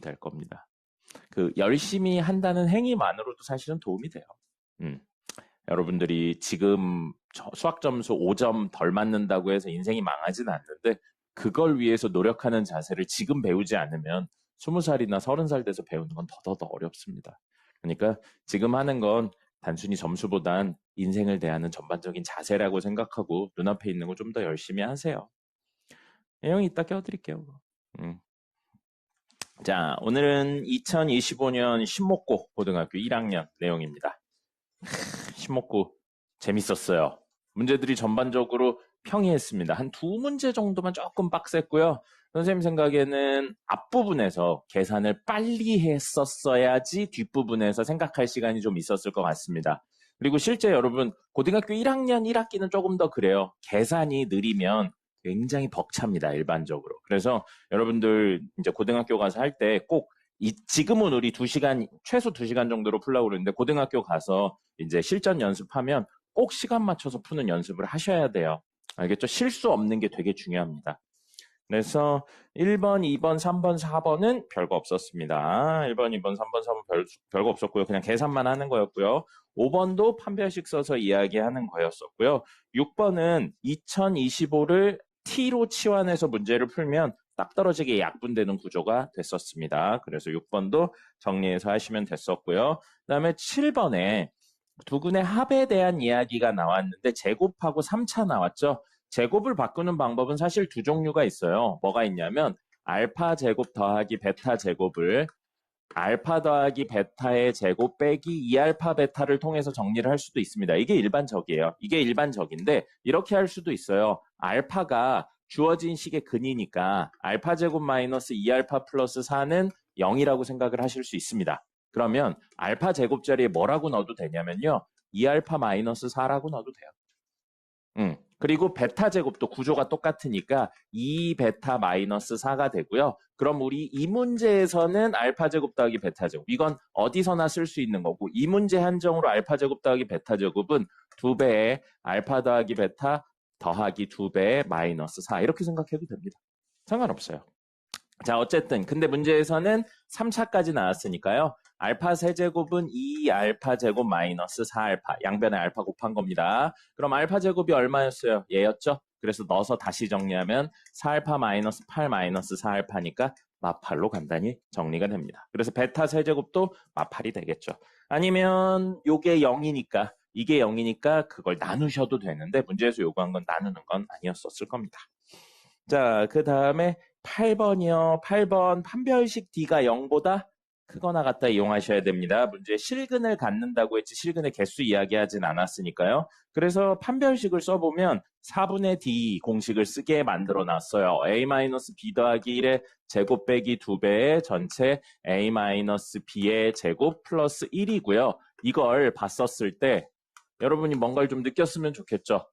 될 겁니다. 그 열심히 한다는 행위만으로도 사실은 도움이 돼요. 여러분들이 지금 수학 점수 5점 덜 맞는다고 해서 인생이 망하진 않는데 그걸 위해서 노력하는 자세를 지금 배우지 않으면 20살이나 30살 돼서 배우는 건 더더더 어렵습니다. 그러니까 지금 하는 건 단순히 점수보단 인생을 대하는 전반적인 자세라고 생각하고 눈앞에 있는 거 좀 더 열심히 하세요. 내용이 이따 껴드릴게요. 자, 오늘은 2025년 신목고 고등학교 1학년 내용입니다. 신목고 재밌었어요. 문제들이 전반적으로 평이했습니다. 한 2문제 정도만 조금 빡셌고요. 선생님 생각에는 앞부분에서 계산을 빨리 했었어야지 뒷부분에서 생각할 시간이 좀 있었을 것 같습니다. 그리고 실제 여러분 고등학교 1학년 1학기는 조금 더 그래요. 계산이 느리면 굉장히 벅찹니다. 일반적으로. 그래서 여러분들 이제 고등학교 가서 할 때 꼭 지금은 우리 2시간, 최소 2시간 정도로 풀려고 그러는데 고등학교 가서 이제 실전 연습하면 꼭 시간 맞춰서 푸는 연습을 하셔야 돼요. 알겠죠? 실수 없는 게 되게 중요합니다. 그래서 1번, 2번, 3번, 4번은 별거 없었습니다. 1번, 2번, 3번, 4번 별거 없었고요. 그냥 계산만 하는 거였고요. 5번도 판별식 써서 이야기하는 거였었고요. 6번은 2025를 T로 치환해서 문제를 풀면 딱 떨어지게 약분되는 구조가 됐었습니다. 그래서 6번도 정리해서 하시면 됐었고요. 그 다음에 7번에 두근의 합에 대한 이야기가 나왔는데 제곱하고 3차 나왔죠. 제곱을 바꾸는 방법은 사실 두 종류가 있어요. 뭐가 있냐면 알파 제곱 더하기 베타 제곱을 알파 더하기 베타의 제곱 빼기 2알파 베타를 통해서 정리를 할 수도 있습니다. 이게 일반적이에요. 이게 일반적인데 이렇게 할 수도 있어요. 알파가 주어진 식의 근이니까 알파 제곱 마이너스 2알파 플러스 4는 0이라고 생각을 하실 수 있습니다. 그러면 알파 제곱 자리에 뭐라고 넣어도 되냐면요. 2알파 마이너스 4라고 넣어도 돼요. 그리고 베타 제곱도 구조가 똑같으니까 2베타 마이너스 4가 되고요. 그럼 우리 이 문제에서는 알파 제곱 더하기 베타 제곱. 이건 어디서나 쓸 수 있는 거고 이 문제 한정으로 알파 제곱 더하기 베타 제곱은 2배의 알파 더하기 베타 더하기 2배의 마이너스 4 이렇게 생각해도 됩니다. 상관없어요. 자, 어쨌든 근데 문제에서는 3차까지 나왔으니까요. 알파 세제곱은 2알파 제곱 마이너스 4알파. 양변에 알파 곱한 겁니다. 그럼 알파 제곱이 얼마였어요? 얘였죠? 그래서 넣어서 다시 정리하면 4알파 마이너스 8 마이너스 4알파니까 마8로 간단히 정리가 됩니다. 그래서 베타 세제곱도 마8이 되겠죠. 아니면 요게 0이니까 이게 0이니까 그걸 나누셔도 되는데 문제에서 요구한 건 나누는 건 아니었었을 겁니다. 자, 그 다음에 8번이요. 8번 판별식 D가 0보다 크거나 같다 이용하셔야 됩니다. 문제 실근을 갖는다고 했지 실근의 개수 이야기하진 않았으니까요. 그래서 판별식을 써보면 4분의 D 공식을 쓰게 만들어놨어요. A-B 더하기 1의 제곱 빼기 2배의 전체 A-B의 제곱 플러스 1이고요. 이걸 봤었을 때 여러분이 뭔가를 좀 느꼈으면 좋겠죠.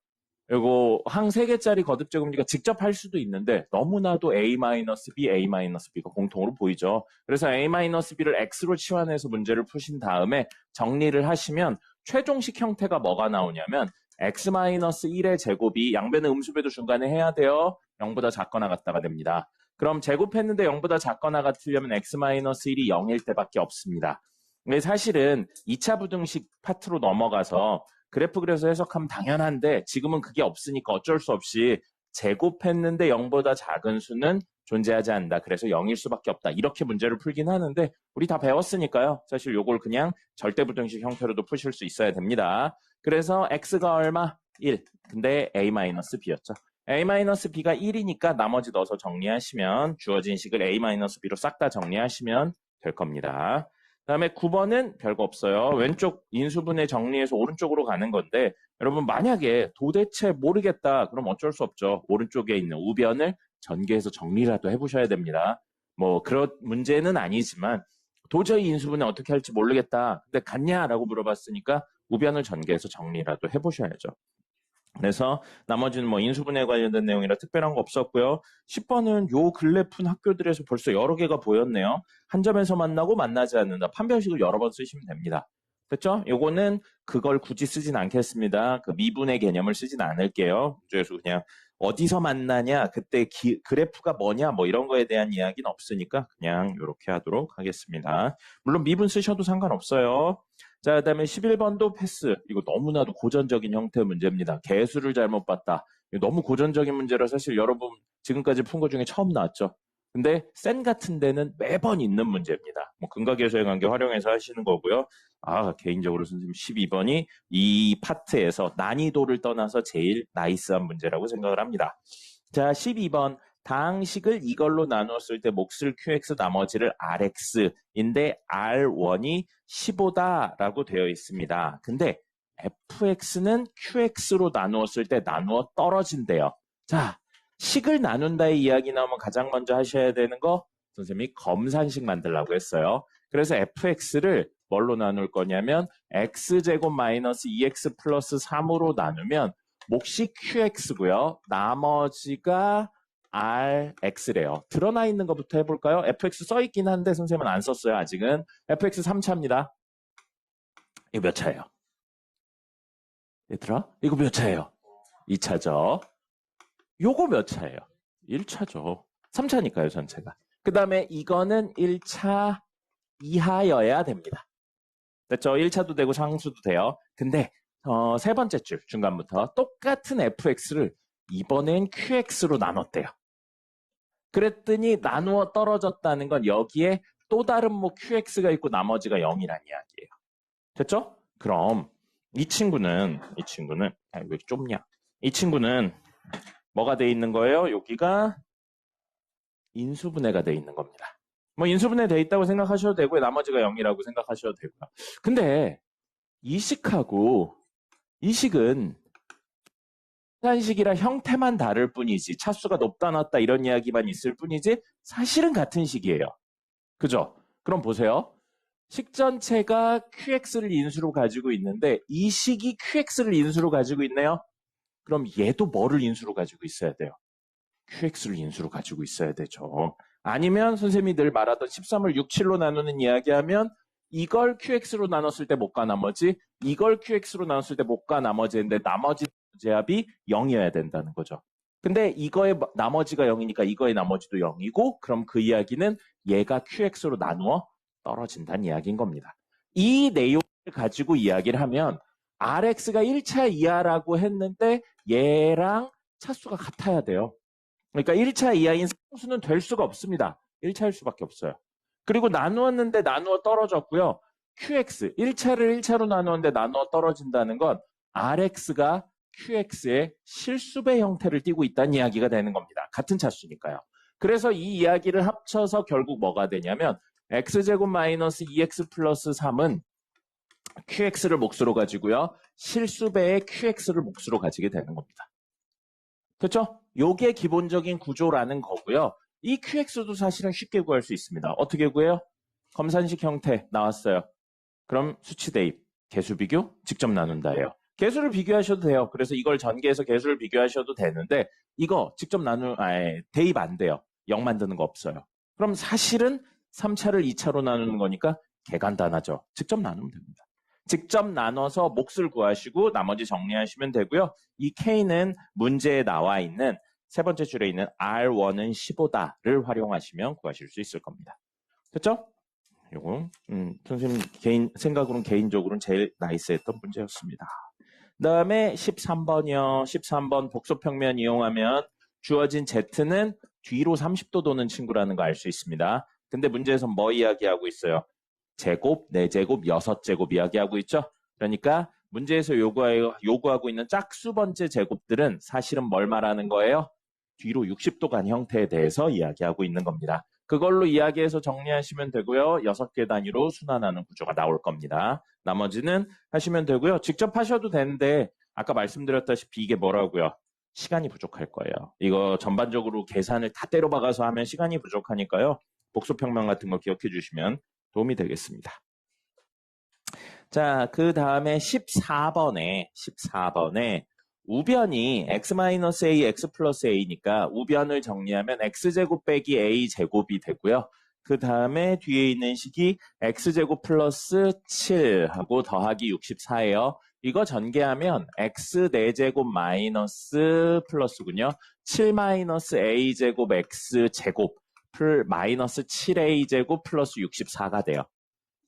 그리고 항 3개짜리 거듭제곱니까 직접 할 수도 있는데 너무나도 A-B, A-B가 공통으로 보이죠. 그래서 A-B를 X로 치환해서 문제를 푸신 다음에 정리를 하시면 최종식 형태가 뭐가 나오냐면 X-1의 제곱이 양변의 음수배도 중간에 해야 돼요. 0보다 작거나 같다가 됩니다. 그럼 제곱했는데 0보다 작거나 같으려면 X-1이 0일 때밖에 없습니다. 근데 사실은 2차 부등식 파트로 넘어가서 그래프 그려서 해석하면 당연한데 지금은 그게 없으니까 어쩔 수 없이 제곱했는데 0보다 작은 수는 존재하지 않는다. 그래서 0일 수밖에 없다. 이렇게 문제를 풀긴 하는데 우리 다 배웠으니까요. 사실 요걸 그냥 절대부등식 형태로도 푸실 수 있어야 됩니다. 그래서 x가 얼마? 1. 근데 a-b였죠. a-b가 1이니까 나머지 넣어서 정리하시면 주어진 식을 a-b로 싹 다 정리하시면 될 겁니다. 그 다음에 9번은 별거 없어요. 왼쪽 인수분해 정리해서 오른쪽으로 가는 건데 여러분 만약에 도대체 모르겠다 그럼 어쩔 수 없죠. 오른쪽에 있는 우변을 전개해서 정리라도 해보셔야 됩니다. 뭐 그런 문제는 아니지만 도저히 인수분해 어떻게 할지 모르겠다. 근데 갔냐라고 물어봤으니까 우변을 전개해서 정리라도 해보셔야죠. 그래서 나머지는 뭐 인수분해 관련된 내용이라 특별한 거 없었고요. 10번은 요 근래 푼 학교들에서 벌써 여러 개가 보였네요. 한 점에서 만나고 만나지 않는다. 판별식을 여러 번 쓰시면 됩니다. 됐죠? 요거는 그걸 굳이 쓰진 않겠습니다. 그 미분의 개념을 쓰진 않을게요. 그래서 그냥 어디서 만나냐, 그때 그래프가 뭐냐, 뭐 이런 거에 대한 이야기는 없으니까 그냥 이렇게 하도록 하겠습니다. 물론 미분 쓰셔도 상관없어요. 자, 그다음에 11번도 패스. 이거 너무나도 고전적인 형태의 문제입니다. 개수를 잘못 봤다. 이거 너무 고전적인 문제라 사실 여러분 지금까지 푼 거 중에 처음 나왔죠. 근데 센 같은 데는 매번 있는 문제입니다. 뭐 근각계수의 관계 활용해서 하시는 거고요. 개인적으로 선생님 12번이 이 파트에서 난이도를 떠나서 제일 나이스한 문제라고 생각을 합니다. 자, 12번. 다항식을 이걸로 나눴을 때 몫을 QX 나머지를 RX인데 R1이 15다라고 되어 있습니다. 근데 FX는 QX로 나누었을 때 나누어 떨어진대요. 자, 식을 나눈다의 이야기 나오면 가장 먼저 하셔야 되는 거 선생님이 검산식 만들라고 했어요. 그래서 fx를 뭘로 나눌 거냐면 x제곱 마이너스 2x 플러스 3으로 나누면 몫이 qx고요. 나머지가 rx래요. 드러나 있는 것부터 해볼까요? fx 써있긴 한데 선생님은 안 썼어요. 아직은. fx 3차입니다. 이거 몇 차예요? 얘들아? 이거 몇 차예요? 2차죠. 요거 몇 차예요? 1차죠. 3차니까요, 전체가. 그 다음에 이거는 1차 이하여야 됩니다. 됐죠? 1차도 되고 상수도 돼요. 근데 세 번째 줄 중간부터 똑같은 fx를 이번엔 qx로 나눴대요. 그랬더니 나누어 떨어졌다는 건 여기에 또 다른 뭐 qx가 있고 나머지가 0이란 이야기예요. 됐죠? 그럼 이 친구는 왜 이렇게 좁냐? 이 친구는 뭐가 돼 있는 거예요? 여기가 인수분해가 돼 있는 겁니다. 뭐 인수분해 돼 있다고 생각하셔도 되고요. 나머지가 0이라고 생각하셔도 되고요. 근데 이 식하고 이 식은 산식이라 형태만 다를 뿐이지 차수가 높다 낮다 이런 이야기만 있을 뿐이지 사실은 같은 식이에요. 그죠? 그럼 보세요. 식 전체가 QX를 인수로 가지고 있는데 이 식이 QX를 인수로 가지고 있네요. 그럼 얘도 뭐를 인수로 가지고 있어야 돼요? QX를 인수로 가지고 있어야 되죠. 아니면 선생님이 늘 말하던 13을 6, 7로 나누는 이야기하면 이걸 QX로 나눴을 때 못과 나머지, 이걸 QX로 나눴을 때 못과 나머지인데 나머지 제합이 0이어야 된다는 거죠. 근데 이거의 나머지가 0이니까 이거의 나머지도 0이고 그럼 그 이야기는 얘가 QX로 나누어 떨어진다는 이야기인 겁니다. 이 내용을 가지고 이야기를 하면 RX가 1차 이하라고 했는데 얘랑 차수가 같아야 돼요. 그러니까 1차 이하인 상수는 될 수가 없습니다. 1차일 수밖에 없어요. 그리고 나누었는데 나누어 떨어졌고요. QX, 1차를 1차로 나누었는데 나누어 떨어진다는 건 RX가 QX의 실수배 형태를 띠고 있다는 이야기가 되는 겁니다. 같은 차수니까요. 그래서 이 이야기를 합쳐서 결국 뭐가 되냐면 X제곱 마이너스 2X 플러스 3은 QX를 몫으로 가지고요. 실수배의 QX를 몫으로 가지게 되는 겁니다. 그렇죠? 요게 기본적인 구조라는 거고요. 이 QX도 사실은 쉽게 구할 수 있습니다. 어떻게 구해요? 검산식 형태 나왔어요. 그럼 수치 대입, 개수 비교, 직접 나눈다예요. 개수를 비교하셔도 돼요. 그래서 이걸 전개해서 개수를 비교하셔도 되는데 이거 직접 대입 안 돼요. 0 만드는 거 없어요. 그럼 사실은 3차를 2차로 나누는 거니까 개간단하죠. 직접 나누면 됩니다. 직접 나눠서 몫을 구하시고 나머지 정리하시면 되고요. 이 K는 문제에 나와 있는 세 번째 줄에 있는 R1은 15다를 활용하시면 구하실 수 있을 겁니다. 됐죠? 요거 선생님 생각으로는 개인적으로는 제일 나이스했던 문제였습니다. 그 다음에 13번이요. 13번 복소평면 이용하면 주어진 Z는 뒤로 30도 도는 친구라는 거 알 수 있습니다. 근데 문제에서 뭐 이야기하고 있어요? 제곱, 4제곱, 6제곱 이야기하고 있죠. 그러니까 문제에서 요구하고 있는 짝수 번째 제곱들은 사실은 뭘 말하는 거예요? 뒤로 60도 간 형태에 대해서 이야기하고 있는 겁니다. 그걸로 이야기해서 정리하시면 되고요. 6개 단위로 순환하는 구조가 나올 겁니다. 나머지는 하시면 되고요. 직접 하셔도 되는데 아까 말씀드렸다시피 이게 뭐라고요? 시간이 부족할 거예요. 이거 전반적으로 계산을 다 때려박아서 하면 시간이 부족하니까요. 복소평면 같은 거 기억해 주시면 도움이 되겠습니다. 자, 그 다음에 14번에 우변이 x-a, x 플러스 a니까 우변을 정리하면 x제곱 빼기 a제곱이 되고요. 그 다음에 뒤에 있는 식이 x제곱 플러스 7하고 더하기 64예요. 이거 전개하면 x 4제곱 마이너스 플러스군요. 7-a제곱 x제곱 마이너스 7a제곱 플러스 64가 돼요.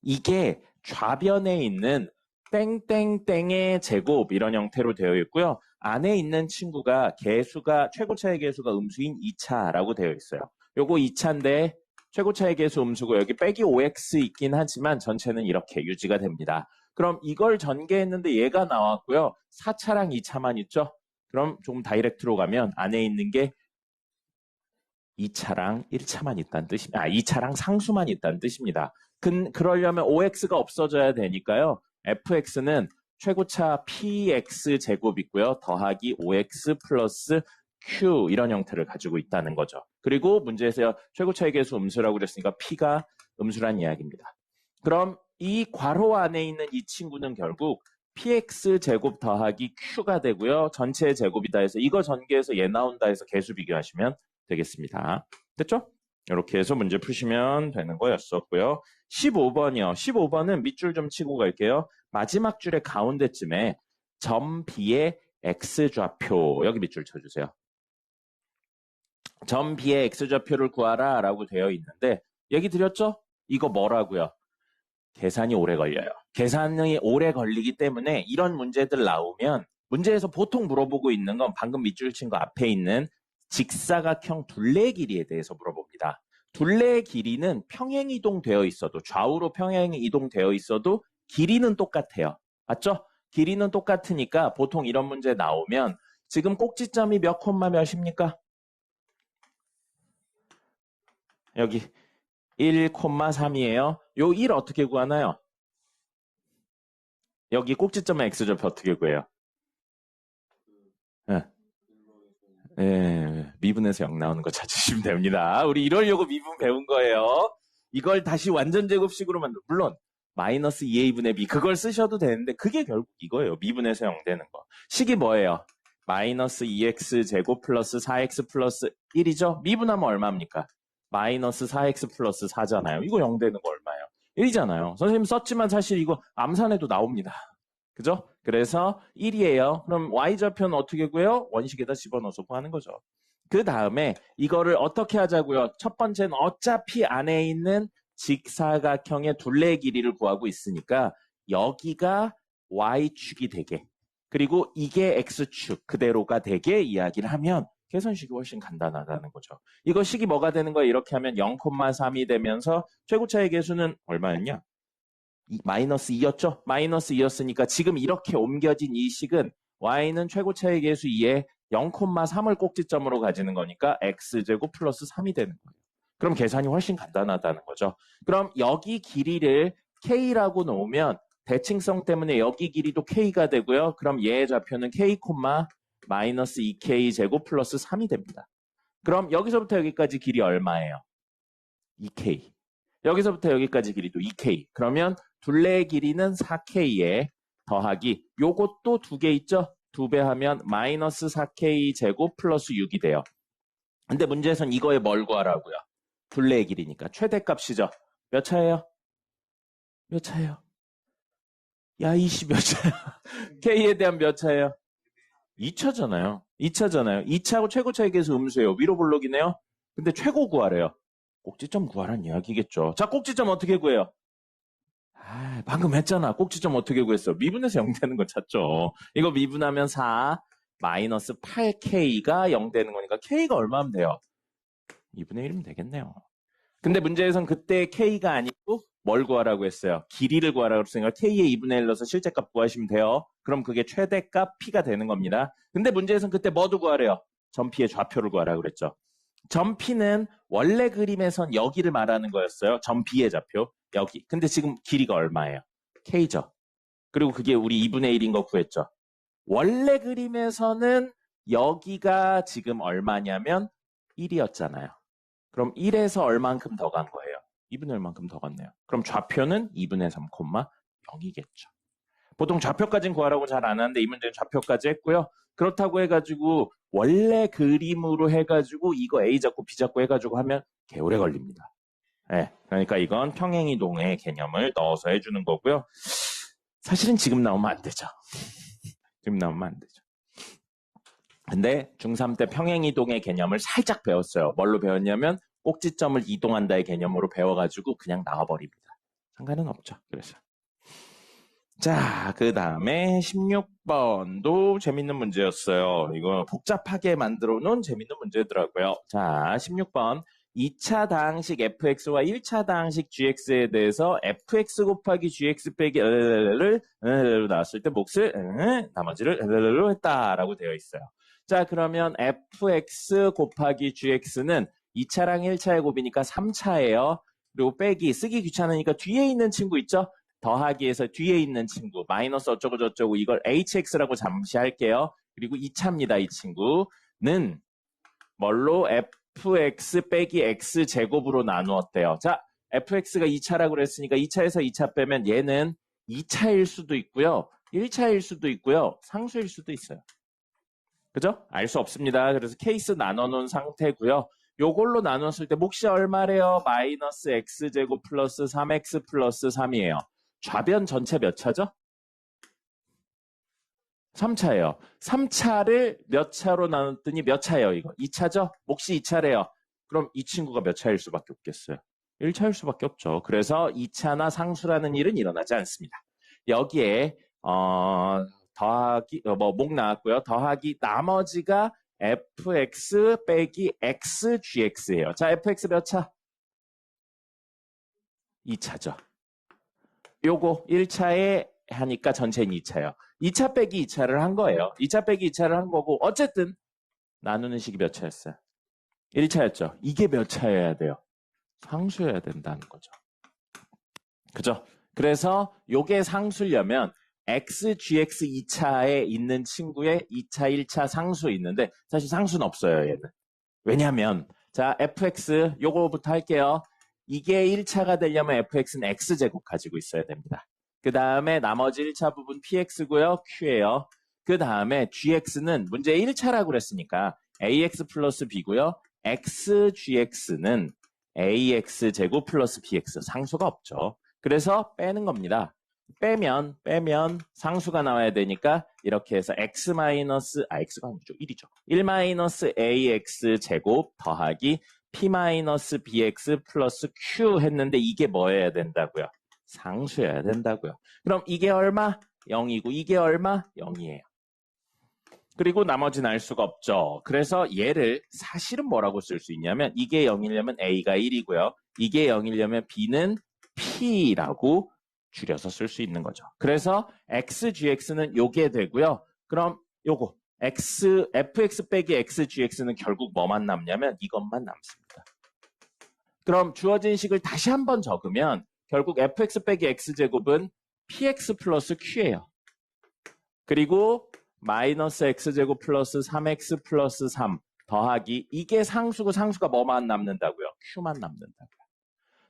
이게 좌변에 있는 땡땡땡의 제곱 이런 형태로 되어 있고요. 안에 있는 친구가 최고차의 계수가 음수인 2차라고 되어 있어요. 요거 2차인데 최고차의 계수 음수고 여기 빼기 5x 있긴 하지만 전체는 이렇게 유지가 됩니다. 그럼 이걸 전개했는데 얘가 나왔고요. 4차랑 2차만 있죠? 그럼 조금 다이렉트로 가면 안에 있는 게 2차랑 1차만 있다는 뜻입니다. 2차랑 상수만 있다는 뜻입니다. 그러려면 5x가 없어져야 되니까요. fx는 최고차 px 제곱 있고요. 더하기 5x 플러스 q 이런 형태를 가지고 있다는 거죠. 그리고 문제에서 최고차의 계수 음수라고 그랬으니까 p가 음수란 이야기입니다. 그럼 이 괄호 안에 있는 이 친구는 결국 px 제곱 더하기 q가 되고요. 전체의 제곱이다 해서 이거 전개해서 얘 나온다 해서 계수 비교하시면 되겠습니다. 됐죠? 이렇게 해서 문제 푸시면 되는 거였었고요. 15번이요. 15번은 밑줄 좀 치고 갈게요. 마지막 줄의 가운데쯤에 점 B의 X좌표 여기 밑줄 쳐주세요. 점 B의 X좌표를 구하라 라고 되어 있는데 얘기 드렸죠? 이거 뭐라고요? 계산이 오래 걸려요. 계산이 오래 걸리기 때문에 이런 문제들 나오면 문제에서 보통 물어보고 있는 건 방금 밑줄 친 거 앞에 있는 직사각형 둘레 길이에 대해서 물어봅니다. 둘레의 길이는 평행 이동되어 있어도 좌우로 평행 이동되어 있어도 길이는 똑같아요. 맞죠? 길이는 똑같으니까 보통 이런 문제 나오면 지금 꼭지점이 몇 콤마 몇입니까? 여기 1,3이에요. 요 1 어떻게 구하나요? 여기 꼭지점의 x좌표 어떻게 구해요? 네. 네, 미분에서 0 나오는 거 찾으시면 됩니다. 우리 이러려고 미분 배운 거예요. 이걸 다시 완전 제곱식으로 물론 마이너스 2a분의 b 그걸 쓰셔도 되는데 그게 결국 이거예요. 미분에서 0 되는 거. 식이 뭐예요? 마이너스 2x 제곱 플러스 4x 플러스 1이죠? 미분하면 얼마입니까? 마이너스 4x 플러스 4잖아요. 이거 0 되는 거 얼마예요? 1이잖아요. 선생님 썼지만 사실 이거 암산해도 나옵니다. 그죠? 그래서 1이에요. 그럼 y좌표는 어떻게 구해요? 원식에다 집어넣어서 구하는 거죠. 그 다음에 이거를 어떻게 하자고요? 첫 번째는 어차피 안에 있는 직사각형의 둘레의 길이를 구하고 있으니까 여기가 y축이 되게 그리고 이게 x축 그대로가 되게 이야기를 하면 계산식이 훨씬 간단하다는 거죠. 이거 식이 뭐가 되는 거야? 이렇게 하면 0,3이 되면서 최고차의 계수는 얼마였냐? 마이너스 2였죠? 마이너스 2였으니까 지금 이렇게 옮겨진 이 식은 y는 최고차의 계수 2에 0,3을 꼭지점으로 가지는 거니까 x제곱 플러스 3이 되는 거예요. 그럼 계산이 훨씬 간단하다는 거죠. 그럼 여기 길이를 k라고 놓으면 대칭성 때문에 여기 길이도 k가 되고요. 그럼 얘의 좌표는 k, 마이너스 2k 제곱 플러스 3이 됩니다. 그럼 여기서부터 여기까지 길이 얼마예요? 2k. 여기서부터 여기까지 길이도 2k. 그러면 둘레의 길이는 4k에 더하기 요것도 두 개 있죠? 2배 하면 마이너스 4k 제곱 플러스 6이 돼요. 근데 문제에선 이거에 뭘 구하라고요? 둘레의 길이니까 최대값이죠. 몇 차예요? 몇 차예요? 야, 20 몇 차야? k에 대한 몇 차예요? 2차잖아요. 2차잖아요. 2차하고 최고차의 계수 음수예요. 위로 블록이네요. 근데 최고 구하래요. 꼭지점 구하란 이야기겠죠. 자, 꼭지점 어떻게 구해요? 방금 했잖아. 꼭지점 어떻게 구했어? 미분해서 0 되는 거 찾죠. 이거 미분하면 4 마이너스 8k가 0 되는 거니까 k가 얼마면 돼요? 2분의 1이면 되겠네요. 근데 문제에선 그때 k가 아니고 뭘 구하라고 했어요? 길이를 구하라고 했으니까 k의 2분의 1 넣어서 실제값 구하시면 돼요. 그럼 그게 최대값 p가 되는 겁니다. 근데 문제에선 그때 뭐도 구하래요? 점 p의 좌표를 구하라고 그랬죠. 점 P는 원래 그림에선 여기를 말하는 거였어요. 점 B의 좌표. 여기. 근데 지금 길이가 얼마예요? K죠. 그리고 그게 우리 2분의 1인 거 구했죠. 원래 그림에서는 여기가 지금 얼마냐면 1이었잖아요. 그럼 1에서 얼만큼 더 간 거예요? 2분의 1만큼 더 갔네요. 그럼 좌표는 2분의 3, 0이겠죠. 보통 좌표까지는 구하라고 잘 안 하는데 이 문제는 좌표까지 했고요. 그렇다고 해가지고 원래 그림으로 해가지고 이거 A 잡고 B 잡고 해가지고 하면 개오래 걸립니다. 네, 그러니까 이건 평행이동의 개념을 넣어서 해주는 거고요. 사실은 지금 나오면 안 되죠. 지금 나오면 안 되죠. 근데 중3 때 평행이동의 개념을 살짝 배웠어요. 뭘로 배웠냐면 꼭지점을 이동한다의 개념으로 배워가지고 그냥 나와버립니다. 상관은 없죠. 그래서. 자, 그 다음에 16번도 재밌는 문제였어요. 이거 복잡하게 만들어 놓은 재밌는 문제더라고요. 자, 16번. 2차 다항식 fx와 1차 다항식 gx에 대해서 fx 곱하기 gx 빼기 를 나왔을 때 몫을 나머지를 로 했다라고 되어 있어요. 자, 그러면 fx 곱하기 gx는 2차랑 1차의 곱이니까 3차예요. 그리고 빼기 쓰기 귀찮으니까 뒤에 있는 친구 있죠? 더하기에서 뒤에 있는 친구 마이너스 어쩌고 저쩌고 이걸 hx라고 잠시 할게요. 그리고 2차입니다. 이 친구는 뭘로 fx 빼기 x제곱으로 나누었대요. 자, fx가 2차라고 그랬으니까 2차에서 2차 빼면 얘는 2차일 수도 있고요. 1차일 수도 있고요. 상수일 수도 있어요. 그죠? 알 수 없습니다. 그래서 케이스 나눠놓은 상태고요. 요걸로 나눴을 때 몫이 얼마래요? 마이너스 x제곱 플러스 3x 플러스 3이에요. 좌변 전체 몇 차죠? 3차예요. 3차를 몇 차로 나눴더니 몇 차예요, 이거? 2차죠? 몫이 2차래요. 그럼 이 친구가 몇 차일 수밖에 없겠어요? 1차일 수밖에 없죠. 그래서 2차나 상수라는 일은 일어나지 않습니다. 여기에 더하기 목 나왔고요. 더하기 나머지가 fx 빼기 xgx예요. 자, fx 몇 차? 2차죠. 요거 1차에 하니까 전체는 2차예요. 2차 빼기 2차를 한 거예요. 2차 빼기 2차를 한 거고 어쨌든 나누는 식이 몇 차였어요? 1차였죠. 이게 몇 차여야 돼요? 상수여야 된다는 거죠. 그죠? 그래서 요게 상수려면 xgx 2차에 있는 친구의 2차, 1차 상수 있는데 사실 상수는 없어요, 얘는. 왜냐면 자, fx 요거부터 할게요. 이게 1차가 되려면 fx는 x제곱 가지고 있어야 됩니다. 그 다음에 나머지 1차 부분 px고요. q예요. 그 다음에 gx는 문제 1차라고 그랬으니까 ax 플러스 b고요. xgx는 ax제곱 플러스 bx 상수가 없죠. 그래서 빼는 겁니다. 빼면 상수가 나와야 되니까 이렇게 해서 x가 아니죠. 1이죠. 1 ax 제곱 더하기 p-bx 플러스 q 했는데 이게 뭐여야 된다고요? 상수여야 된다고요. 그럼 이게 얼마? 0이고 이게 얼마? 0이에요. 그리고 나머지는 알 수가 없죠. 그래서 얘를 사실은 뭐라고 쓸 수 있냐면 이게 0이려면 a가 1이고요. 이게 0이려면 b는 p라고 줄여서 쓸 수 있는 거죠. 그래서 xgx는 요게 되고요. 그럼 요거 fx 빼기 xgx는 결국 뭐만 남냐면 이것만 남습니다. 그럼 주어진 식을 다시 한번 적으면 결국 fx 빼기 x제곱은 px 플러스 q예요. 그리고 마이너스 x제곱 플러스 3x 플러스 3 더하기 이게 상수고 상수가 뭐만 남는다고요? q만 남는다고요.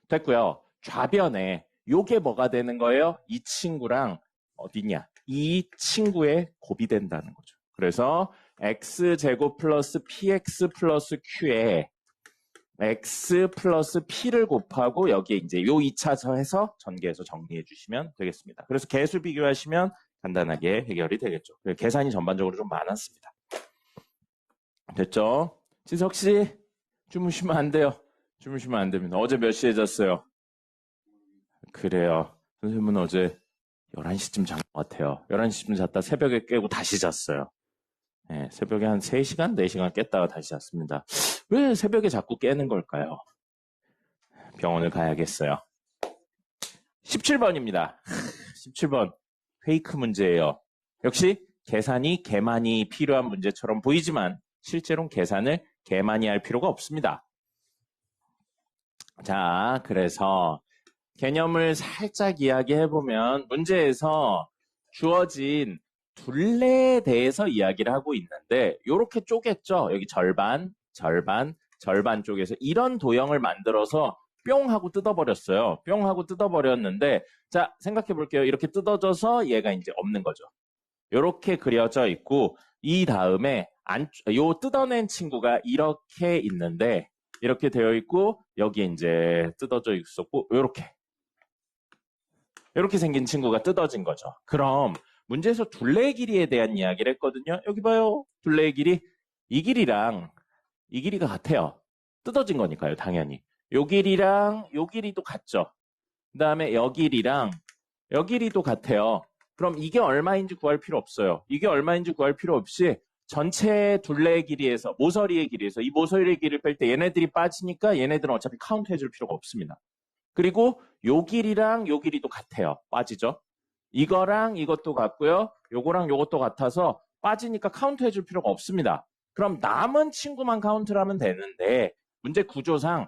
됐고요. 좌변에 요게 뭐가 되는 거예요? 이 친구랑 어디냐? 이 친구의 곱이 된다는 거죠. 그래서 x제곱 플러스 px 플러스 q에 x 플러스 p를 곱하고 여기에 이제 요 2차 해서 전개해서 정리해 주시면 되겠습니다. 그래서 개수 비교하시면 간단하게 해결이 되겠죠. 계산이 전반적으로 좀 많았습니다. 됐죠? 지석 씨 주무시면 안 돼요. 주무시면 안 됩니다. 어제 몇 시에 잤어요? 그래요. 선생님은 어제 11시쯤 잔 것 같아요. 11시쯤 잤다 새벽에 깨고 다시 잤어요. 네, 새벽에 한 3시간, 4시간 깼다가 다시 잤습니다. 왜 새벽에 자꾸 깨는 걸까요? 병원을 가야겠어요. 17번입니다. 17번. 페이크 문제예요. 역시 계산이 개만이 필요한 문제처럼 보이지만 실제로는 계산을 개만이 할 필요가 없습니다. 자, 그래서 개념을 살짝 이야기해보면 문제에서 주어진 둘레에 대해서 이야기를 하고 있는데 이렇게 쪼갰죠. 여기 절반 쪽에서 이런 도형을 만들어서 뿅 하고 뜯어버렸어요. 뿅 하고 뜯어버렸는데 자, 생각해 볼게요. 이렇게 뜯어져서 얘가 이제 없는 거죠. 이렇게 그려져 있고 이 다음에 요 뜯어낸 친구가 이렇게 있는데 이렇게 되어 있고 여기에 이제 뜯어져 있었고 이렇게 생긴 친구가 뜯어진 거죠. 그럼 문제에서 둘레의 길이에 대한 이야기를 했거든요. 여기 봐요. 둘레의 길이. 이 길이랑 이 길이가 같아요. 뜯어진 거니까요, 당연히. 요 길이랑 요 길이도 같죠. 그 다음에 여 길이랑 여 길이도 같아요. 그럼 이게 얼마인지 구할 필요 없어요. 이게 얼마인지 구할 필요 없이 전체 둘레의 길이에서 모서리의 길이에서 이 모서리의 길이를 뺄 때 얘네들이 빠지니까 얘네들은 어차피 카운트 해줄 필요가 없습니다. 그리고 요 길이랑 요 길이도 같아요. 빠지죠. 이거랑 이것도 같고요. 요거랑 요것도 같아서 빠지니까 카운트 해줄 필요가 없습니다. 그럼 남은 친구만 카운트를 하면 되는데 문제 구조상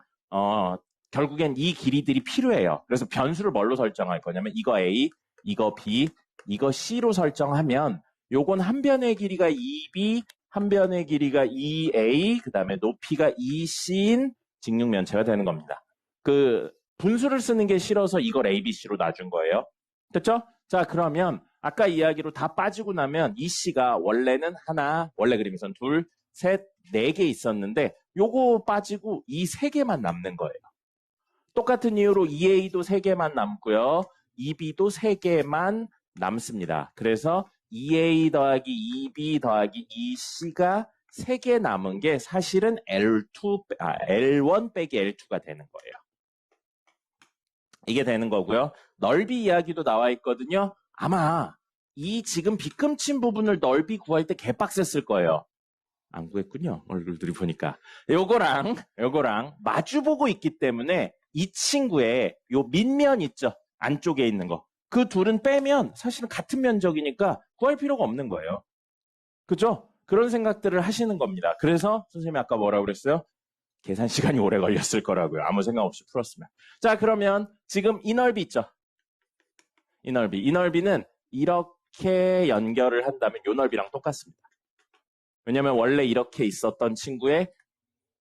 결국엔 이 길이들이 필요해요. 그래서 변수를 뭘로 설정할 거냐면 이거 A, 이거 B, 이거 C로 설정하면 요건 한 변의 길이가 2B, 한 변의 길이가 2A, 그 다음에 높이가 2C인 직육면체가 되는 겁니다. 그 분수를 쓰는 게 싫어서 이걸 ABC로 놔준 거예요. 됐죠? 자, 그러면 아까 이야기로 다 빠지고 나면 이 C가 원래는 하나, 원래 그림에선 둘, 셋, 네 개 있었는데 요거 빠지고 이 세 개만 남는 거예요. 똑같은 이유로 2A도 세 개만 남고요. 2B도 세 개만 남습니다. 그래서 2A 더하기 2B 더하기 2C가 세 개 남은 게 사실은 L1 빼기 L2가 되는 거예요. 이게 되는 거고요. 넓이 이야기도 나와 있거든요. 아마 이 지금 빗금친 부분을 넓이 구할 때 개빡셌을 거예요. 안 구했군요. 얼굴들이 보니까. 요거랑 마주보고 있기 때문에 이 친구의 요 밑면 있죠. 안쪽에 있는 거. 그 둘은 빼면 사실은 같은 면적이니까 구할 필요가 없는 거예요. 그죠? 그런 생각들을 하시는 겁니다. 그래서 선생님이 아까 뭐라고 그랬어요? 계산 시간이 오래 걸렸을 거라고요. 아무 생각 없이 풀었으면. 자, 그러면 지금 이 넓이 있죠? 이 넓이는 이렇게 연결을 한다면 이 넓이랑 똑같습니다. 왜냐면 원래 이렇게 있었던 친구의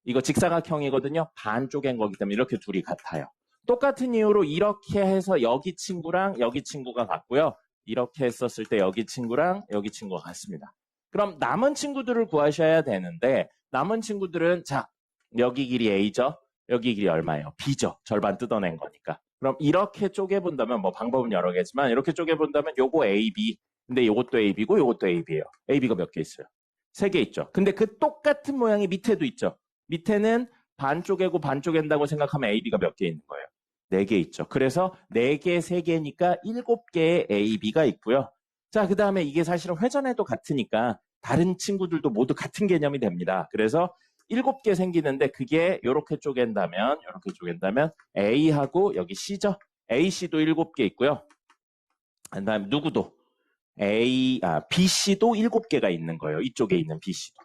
이거 직사각형이거든요. 반쪽인 거기 때문에 이렇게 둘이 같아요. 똑같은 이유로 이렇게 해서 여기 친구랑 여기 친구가 같고요. 이렇게 했었을 때 여기 친구랑 여기 친구가 같습니다. 그럼 남은 친구들을 구하셔야 되는데 남은 친구들은 자, 여기 길이 A죠. 여기 길이 얼마예요? B죠. 절반 뜯어낸 거니까. 그럼 이렇게 쪼개본다면 뭐 방법은 여러 개지만 이렇게 쪼개본다면 요거 AB 근데 요것도 AB고 요것도 AB예요. AB가 몇 개 있어요? 3개 있죠. 근데 그 똑같은 모양이 밑에도 있죠. 밑에는 반쪽이고 반쪽인다고 생각하면 AB가 몇 개 있는 거예요? 4개 있죠. 그래서 4개, 3개니까 7개의 AB가 있고요. 자, 그 다음에 이게 사실은 회전해도 같으니까 다른 친구들도 모두 같은 개념이 됩니다. 그래서 7개 생기는데 그게 이렇게 쪼갠다면 A하고 여기 C죠. AC도 7개 있고요. 그 다음에 누구도 BC도 7개가 있는 거예요. 이쪽에 있는 BC도.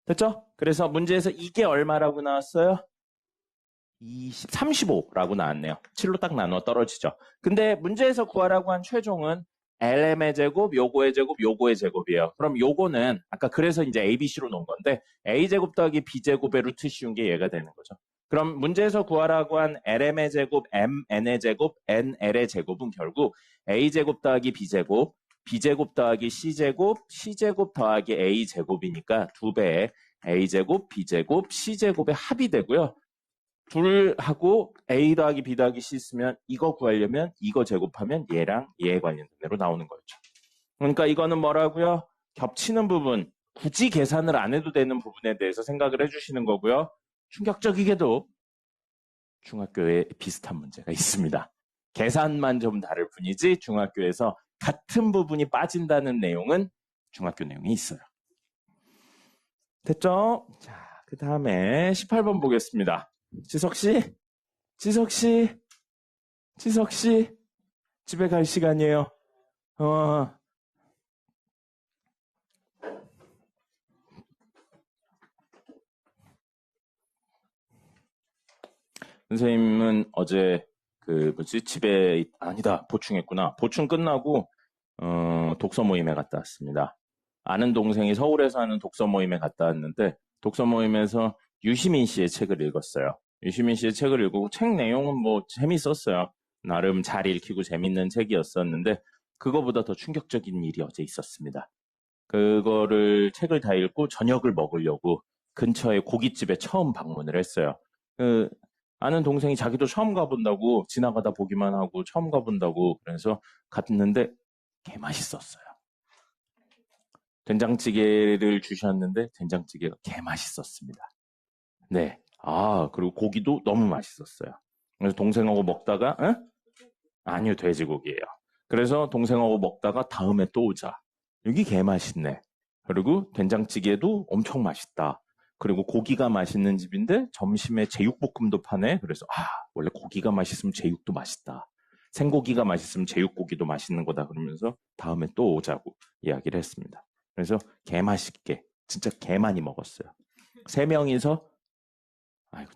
됐죠? 그래서 문제에서 이게 얼마라고 나왔어요? 35라고 나왔네요. 7로 딱 나눠 떨어지죠. 근데 문제에서 구하라고 한 최종은 LM의 제곱, 요거의 제곱, 요거의 제곱이에요. 그럼 요거는 아까 그래서 이제 ABC로 놓은 건데 A제곱 더하기 B제곱의 루트 씌운 게 얘가 되는 거죠. 그럼 문제에서 구하라고 한 LM의 제곱, MN의 제곱, NL의 제곱은 결국 A제곱 더하기 B제곱, B제곱 더하기 C제곱, C제곱 더하기 A제곱이니까 2배의 A제곱, B제곱, C제곱의 합이 되고요. 둘하고 A 더하기 B 더하기 C 쓰면 이거 구하려면 이거 제곱하면 얘랑 얘에 관련된 대로 나오는 거죠. 그러니까 이거는 뭐라고요? 겹치는 부분, 굳이 계산을 안 해도 되는 부분에 대해서 생각을 해주시는 거고요. 충격적이게도 중학교에 비슷한 문제가 있습니다. 계산만 좀 다를 뿐이지 중학교에서 같은 부분이 빠진다는 내용은 중학교 내용이 있어요. 됐죠? 자, 그 다음에 18번 보겠습니다. 지석씨, 집에 갈 시간이에요. 선생님은 어제 집에 아니다 보충했구나. 보충 끝나고 독서 모임에 갔다 왔습니다. 아는 동생이 서울에서 하는 독서 모임에 갔다 왔는데 독서 모임에서 유시민 씨의 책을 읽었어요. 유시민 씨의 책을 읽고 책 내용은 뭐 재밌었어요. 나름 잘 읽히고 재밌는 책이었었는데 그거보다 더 충격적인 일이 어제 있었습니다. 그거를 책을 다 읽고 저녁을 먹으려고 근처의 고깃집에 처음 방문을 했어요. 아는 동생이 자기도 처음 가본다고 지나가다 보기만 하고 처음 가본다고 그래서 갔는데 개 맛있었어요. 된장찌개를 주셨는데 된장찌개가 개 맛있었습니다. 네. 그리고 고기도 너무 맛있었어요. 그래서 동생하고 먹다가, 응? 아니요, 돼지고기예요. 그래서 동생하고 먹다가 다음에 또 오자. 여기 개 맛있네. 그리고 된장찌개도 엄청 맛있다. 그리고 고기가 맛있는 집인데 점심에 제육볶음도 파네. 그래서 원래 고기가 맛있으면 제육도 맛있다. 생고기가 맛있으면 제육고기도 맛있는 거다. 그러면서 다음에 또 오자고 이야기를 했습니다. 그래서 개 맛있게 진짜 개 많이 먹었어요. 세 명이서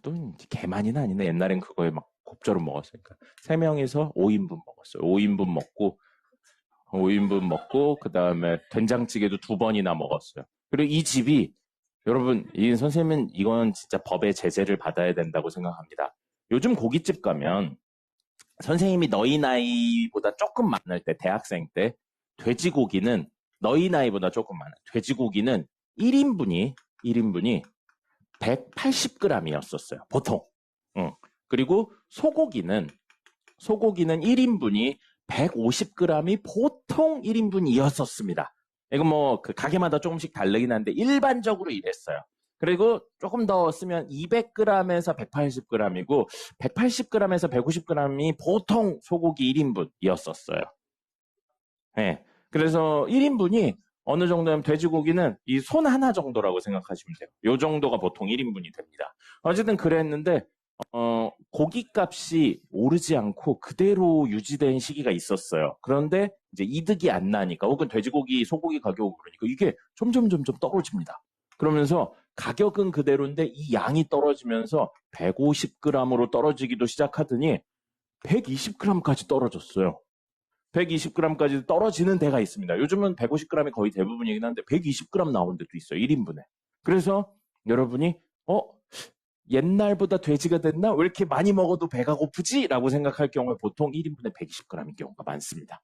또 개만이는 아니네. 옛날엔 그거에 막 곱절을 먹었으니까. 세 명이서 5인분 먹었어요. 5인분 먹고 그 다음에 된장찌개도 2번이나 먹었어요. 그리고 이 집이 여러분, 이 선생님은 이건 진짜 법의 제재를 받아야 된다고 생각합니다. 요즘 고깃집 가면 선생님이 너희 나이보다 조금 많을 때, 대학생 때 돼지고기는 너희 나이보다 조금 많아요. 돼지고기는 1인분이 180g이었었어요. 보통. 그리고 소고기는 1인분이 150g이 보통 1인분이었었습니다. 이건 뭐 그 가게마다 조금씩 다르긴 한데 일반적으로 이랬어요. 그리고 조금 더 쓰면 200g에서 180g이고 180g에서 150g이 보통 소고기 1인분이었었어요. 네. 그래서 1인분이 어느 정도면 돼지고기는 이 손 하나 정도라고 생각하시면 돼요. 요 정도가 보통 1인분이 됩니다. 어쨌든 그랬는데 고기값이 오르지 않고 그대로 유지된 시기가 있었어요. 그런데 이제 이득이 안 나니까 혹은 돼지고기, 소고기 가격이 그러니까 이게 점점 떨어집니다. 그러면서 가격은 그대로인데 이 양이 떨어지면서 150g으로 떨어지기도 시작하더니 120g까지 떨어졌어요. 120g까지 떨어지는 데가 있습니다. 요즘은 150g이 거의 대부분이긴 한데 120g 나온 데도 있어요. 1인분에. 그래서 여러분이 옛날보다 돼지가 됐나? 왜 이렇게 많이 먹어도 배가 고프지? 라고 생각할 경우에 보통 1인분에 120g인 경우가 많습니다.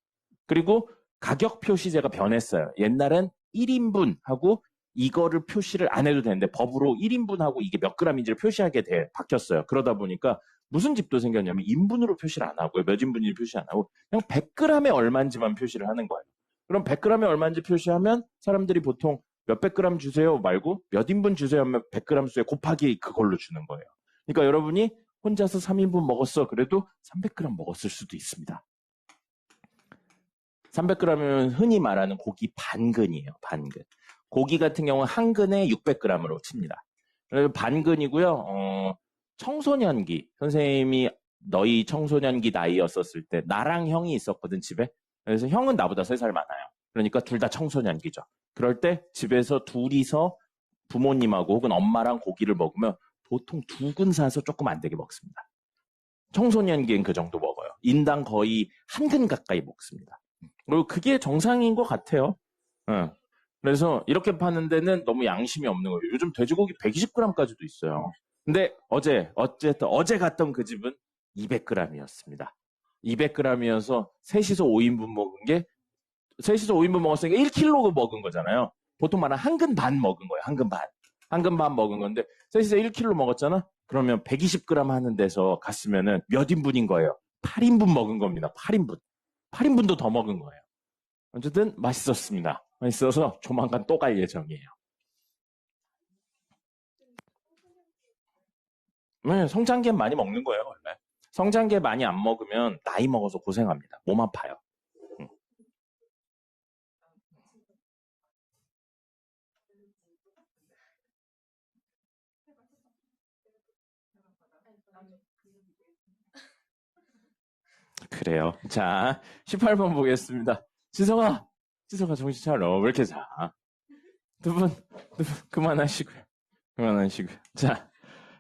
그리고 가격 표시제가 변했어요. 옛날엔 1인분 하고 이거를 표시를 안 해도 되는데 법으로 1인분하고 이게 몇 g인지를 표시하게 바뀌었어요. 그러다 보니까 무슨 집도 생겼냐면 인분으로 표시를 안 하고요. 몇 인분인지 표시 안 하고 그냥 100g에 얼마인지만 표시를 하는 거예요. 그럼 100g에 얼마인지 표시하면 사람들이 보통 몇백 그램 주세요 말고 몇 인분 주세요 하면 100g 수에 곱하기 그걸로 주는 거예요. 그러니까 여러분이 혼자서 3인분 먹었어. 그래도 300g 먹었을 수도 있습니다. 300g이면 흔히 말하는 고기 반근이에요. 반근. 고기 같은 경우는 한 근에 600g으로 칩니다. 그래서 반근이고요. 청소년기. 선생님이 너희 청소년기 나이였었을 때 나랑 형이 있었거든 집에. 그래서 형은 나보다 3살 많아요. 그러니까 둘 다 청소년기죠. 그럴 때 집에서 둘이서 부모님하고 혹은 엄마랑 고기를 먹으면 보통 2근 사서 조금 안 되게 먹습니다. 청소년기엔 그 정도 먹어요. 인당 거의 1근 가까이 먹습니다. 그리고 그게 정상인 것 같아요. 그래서 이렇게 파는 데는 너무 양심이 없는 거예요. 요즘 돼지고기 120g까지도 있어요. 근데 어제 갔던 그 집은 200g이었습니다. 200g이어서 셋이서 5인분 먹은 게 셋이서 5인분 먹었으니까 1kg 먹은 거잖아요. 보통 말하는 한 근 반 먹은 거예요. 한 근 반. 한 근 반 먹은 건데 셋이서 1kg 먹었잖아. 그러면 120g 하는 데서 갔으면은 몇 인분인 거예요? 8인분 먹은 겁니다. 8인분. 8인분도 더 먹은 거예요. 어쨌든 맛있었습니다. 맛있어서 조만간 또 갈 예정이에요. 네, 성장기엔 많이 먹는 거예요, 원래. 성장기에 많이 안 먹으면 나이 먹어서 고생합니다. 몸 아파요. 그래요. 자, 18번 보겠습니다. 지성아 정신 차려. 왜 이렇게 자? 두 분 그만하시고요. 자,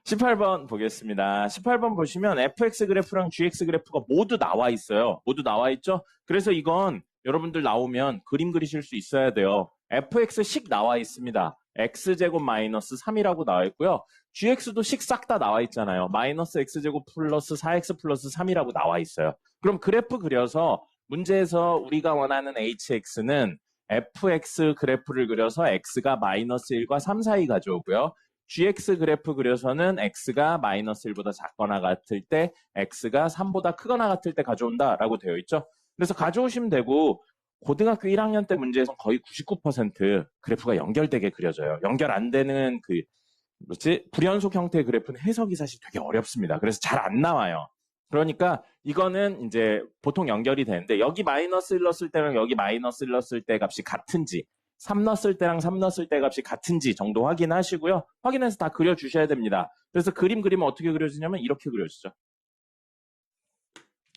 18번 보겠습니다. 18번 보시면 fx 그래프랑 gx 그래프가 모두 나와 있어요. 모두 나와 있죠? 그래서 이건 여러분들 나오면 그림 그리실 수 있어야 돼요. fx식 나와 있습니다. x제곱 마이너스 3이라고 나와 있고요. gx도 식 싹 다 나와 있잖아요. 마이너스 x제곱 플러스 4x 플러스 3이라고 나와 있어요. 그럼 그래프 그려서 문제에서 우리가 원하는 hx는 fx 그래프를 그려서 x가 마이너스 1과 3 사이 가져오고요. gx 그래프 그려서는 x가 마이너스 1보다 작거나 같을 때 x가 3보다 크거나 같을 때 가져온다라고 되어 있죠. 그래서 가져오시면 되고 고등학교 1학년 때 문제에서 거의 99% 그래프가 연결되게 그려져요. 연결 안 되는 불연속 형태의 그래프는 해석이 사실 되게 어렵습니다. 그래서 잘 안 나와요. 그러니까 이거는 이제 보통 연결이 되는데 여기 마이너스 1 넣었을 때랑 여기 마이너스 1 넣었을 때 값이 같은지 3 넣었을 때랑 3 넣었을 때 값이 같은지 정도 확인하시고요. 확인해서 다 그려주셔야 됩니다. 그래서 그리면 어떻게 그려지냐면 이렇게 그려지죠.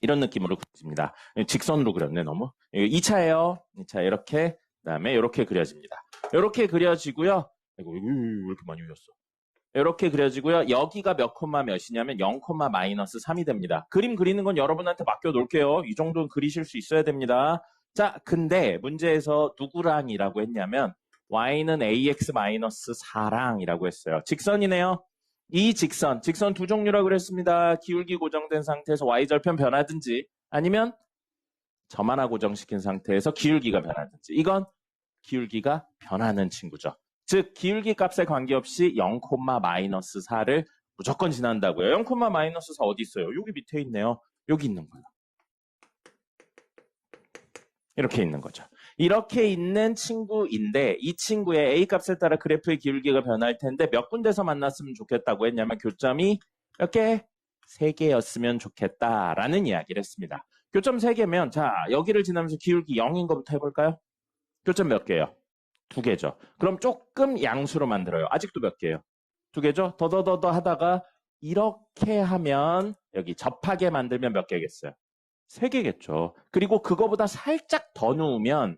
이런 느낌으로 그려집니다. 직선으로 그렸네 너무. 2차예요. 2차 이렇게 그다음에 이렇게 그려집니다. 이렇게 그려지고요. 이거 왜 이렇게 많이 그렸어? 이렇게 그려지고요. 여기가 몇 콤마 몇이냐면 0, 마이너스 3이 됩니다. 그림 그리는 건 여러분한테 맡겨놓을게요. 이 정도는 그리실 수 있어야 됩니다. 자, 근데 문제에서 누구랑이라고 했냐면 y는 ax 마이너스 4랑이라고 했어요. 직선이네요. 이 직선 두 종류라고 그랬습니다. 기울기 고정된 상태에서 y절편 변하든지 아니면 점 하나 고정시킨 상태에서 기울기가 변하든지 이건 기울기가 변하는 친구죠. 즉 기울기 값에 관계없이 0, 마이너스 4를 무조건 지난다고요. 0, 마이너스 4 어디 있어요? 여기 밑에 있네요. 여기 있는 거예요. 이렇게 있는 거죠. 이렇게 있는 친구인데 이 친구의 A 값에 따라 그래프의 기울기가 변할 텐데 몇 군데서 만났으면 좋겠다고 했냐면 교점이 몇 개? 3개였으면 좋겠다라는 이야기를 했습니다. 교점 3개면 자 여기를 지나면서 기울기 0인 것부터 해볼까요? 교점 몇 개예요? 2개죠. 그럼 조금 양수로 만들어요. 아직도 몇 개예요? 2개죠? 더더더더 하다가 이렇게 하면 여기 접하게 만들면 몇 개겠어요? 3개겠죠. 그리고 그거보다 살짝 더 누우면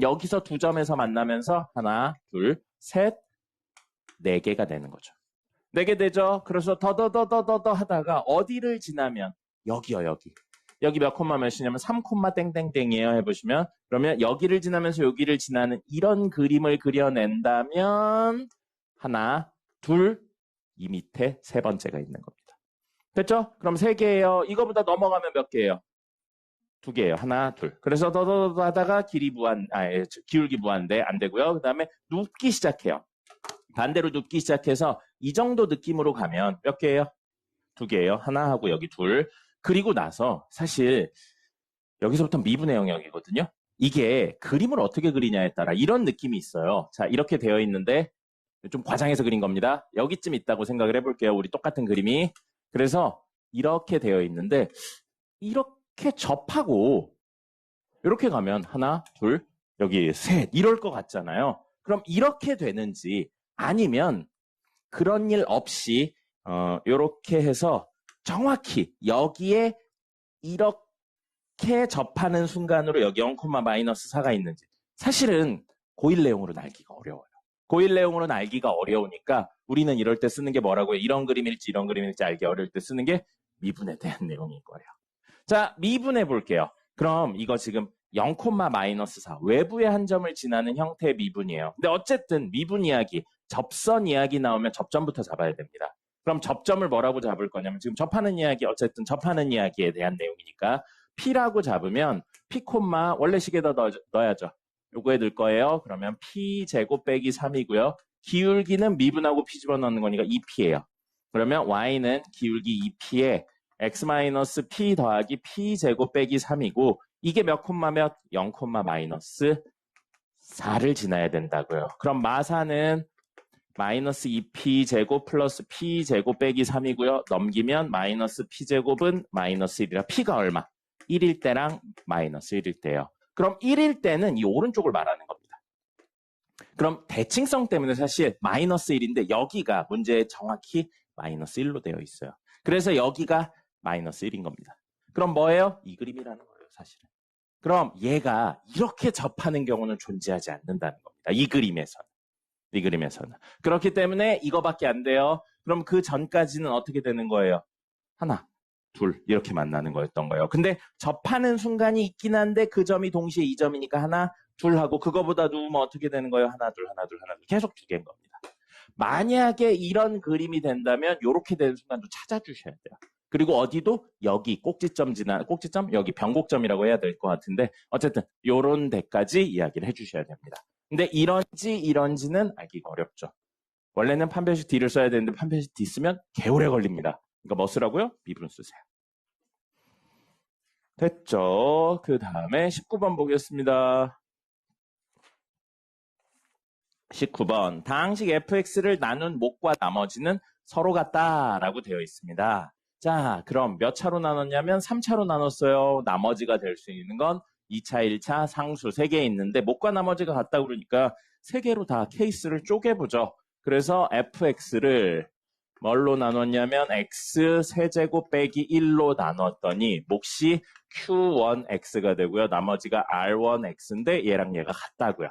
여기서 두 점에서 만나면서 하나, 둘, 셋, 4개가 되는 거죠. 4개 되죠. 그래서 더더더더더 하다가 어디를 지나면 여기요, 여기. 여기 몇 콤마 몇이냐면 3 콤마 땡땡땡이에요. 해보시면 그러면 여기를 지나면서 여기를 지나는 이런 그림을 그려낸다면 하나, 둘, 이 밑에 세 번째가 있는 겁니다. 됐죠? 그럼 3개예요. 이거보다 넘어가면 몇 개예요? 2개예요. 하나, 둘. 그래서 더더더 하다가 기울기 무한대 안 되고요. 그 다음에 눕기 시작해요. 반대로 눕기 시작해서 이 정도 느낌으로 가면 몇 개예요? 2개예요. 하나 하고 여기 둘. 그리고 나서 사실 여기서부터 미분의 영역이거든요. 이게 그림을 어떻게 그리냐에 따라 이런 느낌이 있어요. 자, 이렇게 되어 있는데 좀 과장해서 그린 겁니다. 여기쯤 있다고 생각을 해볼게요. 우리 똑같은 그림이. 그래서 이렇게 되어 있는데 이렇게 접하고 이렇게 가면 하나, 둘, 여기 셋 이럴 것 같잖아요. 그럼 이렇게 되는지 아니면 그런 일 없이 이렇게 해서 정확히 여기에 이렇게 접하는 순간으로 여기 0, 마이너스 4가 있는지 사실은 고1 내용으로는 알기가 어려워요. 고1 내용으로는 알기가 어려우니까 우리는 이럴 때 쓰는 게 뭐라고요? 이런 그림일지 이런 그림일지 알기 어려울 때 쓰는 게 미분에 대한 내용일 거예요. 자, 미분해 볼게요. 그럼 이거 지금 0, 마이너스 4 외부의 한 점을 지나는 형태의 미분이에요. 근데 어쨌든 미분 이야기, 접선 이야기 나오면 접점부터 잡아야 됩니다. 그럼 접점을 뭐라고 잡을 거냐면 지금 접하는 이야기 어쨌든 접하는 이야기에 대한 내용이니까 P라고 잡으면 P, 원래 식에다 넣어야죠. 요거에 넣을 거예요. 그러면 P 제곱 빼기 3이고요. 기울기는 미분하고 P 집어넣는 거니까 2P예요. 그러면 Y는 기울기 2P에 x-p 더하기 p 제곱 빼기 3이고 이게 몇 콤마 몇? 0, 마이너스 4를 지나야 된다고요. 그럼 마사는 마이너스 2p 제곱 플러스 p 제곱 빼기 3이고요. 넘기면 마이너스 p 제곱은 마이너스 1이라 p가 얼마? 1일 때랑 마이너스 1일 때예요. 그럼 1일 때는 이 오른쪽을 말하는 겁니다. 그럼 대칭성 때문에 사실 마이너스 1인데 여기가 문제에 정확히 마이너스 1로 되어 있어요. 그래서 여기가 마이너스 1인 겁니다. 그럼 뭐예요? 이 그림이라는 거예요, 사실은. 그럼 얘가 이렇게 접하는 경우는 존재하지 않는다는 겁니다. 이 그림에서는. 그렇기 때문에 이거밖에 안 돼요. 그럼 그 전까지는 어떻게 되는 거예요? 하나, 둘 이렇게 만나는 거였던 거예요. 근데 접하는 순간이 있긴 한데 그 점이 동시에 이 점이니까 하나, 둘 하고 그거보다 누우면 어떻게 되는 거예요? 하나, 둘, 하나, 둘, 하나, 둘. 계속 2개인 겁니다. 만약에 이런 그림이 된다면 이렇게 되는 순간도 찾아주셔야 돼요. 그리고 어디도 여기 꼭지점 여기 변곡점이라고 해야 될 것 같은데 어쨌든 요런 데까지 이야기를 해주셔야 됩니다. 근데 이런지는 알기가 어렵죠. 원래는 판별식 D를 써야 되는데 판별식 D 쓰면 개오래 걸립니다. 그러니까 뭐 쓰라고요? 미분 쓰세요. 됐죠? 그 다음에 19번 보겠습니다. 19번. 다항식 fx를 나눈 목과 나머지는 서로 같다라고 되어 있습니다. 자, 그럼 몇 차로 나눴냐면 3차로 나눴어요. 나머지가 될 수 있는 건 2차, 1차, 상수 3개 있는데 목과 나머지가 같다 그러니까 3개로 다 케이스를 쪼개보죠. 그래서 fx를 뭘로 나눴냐면 x 세제곱 빼기 1로 나눴더니 몫이 q1x가 되고요. 나머지가 r1x인데 얘랑 얘가 같다고요.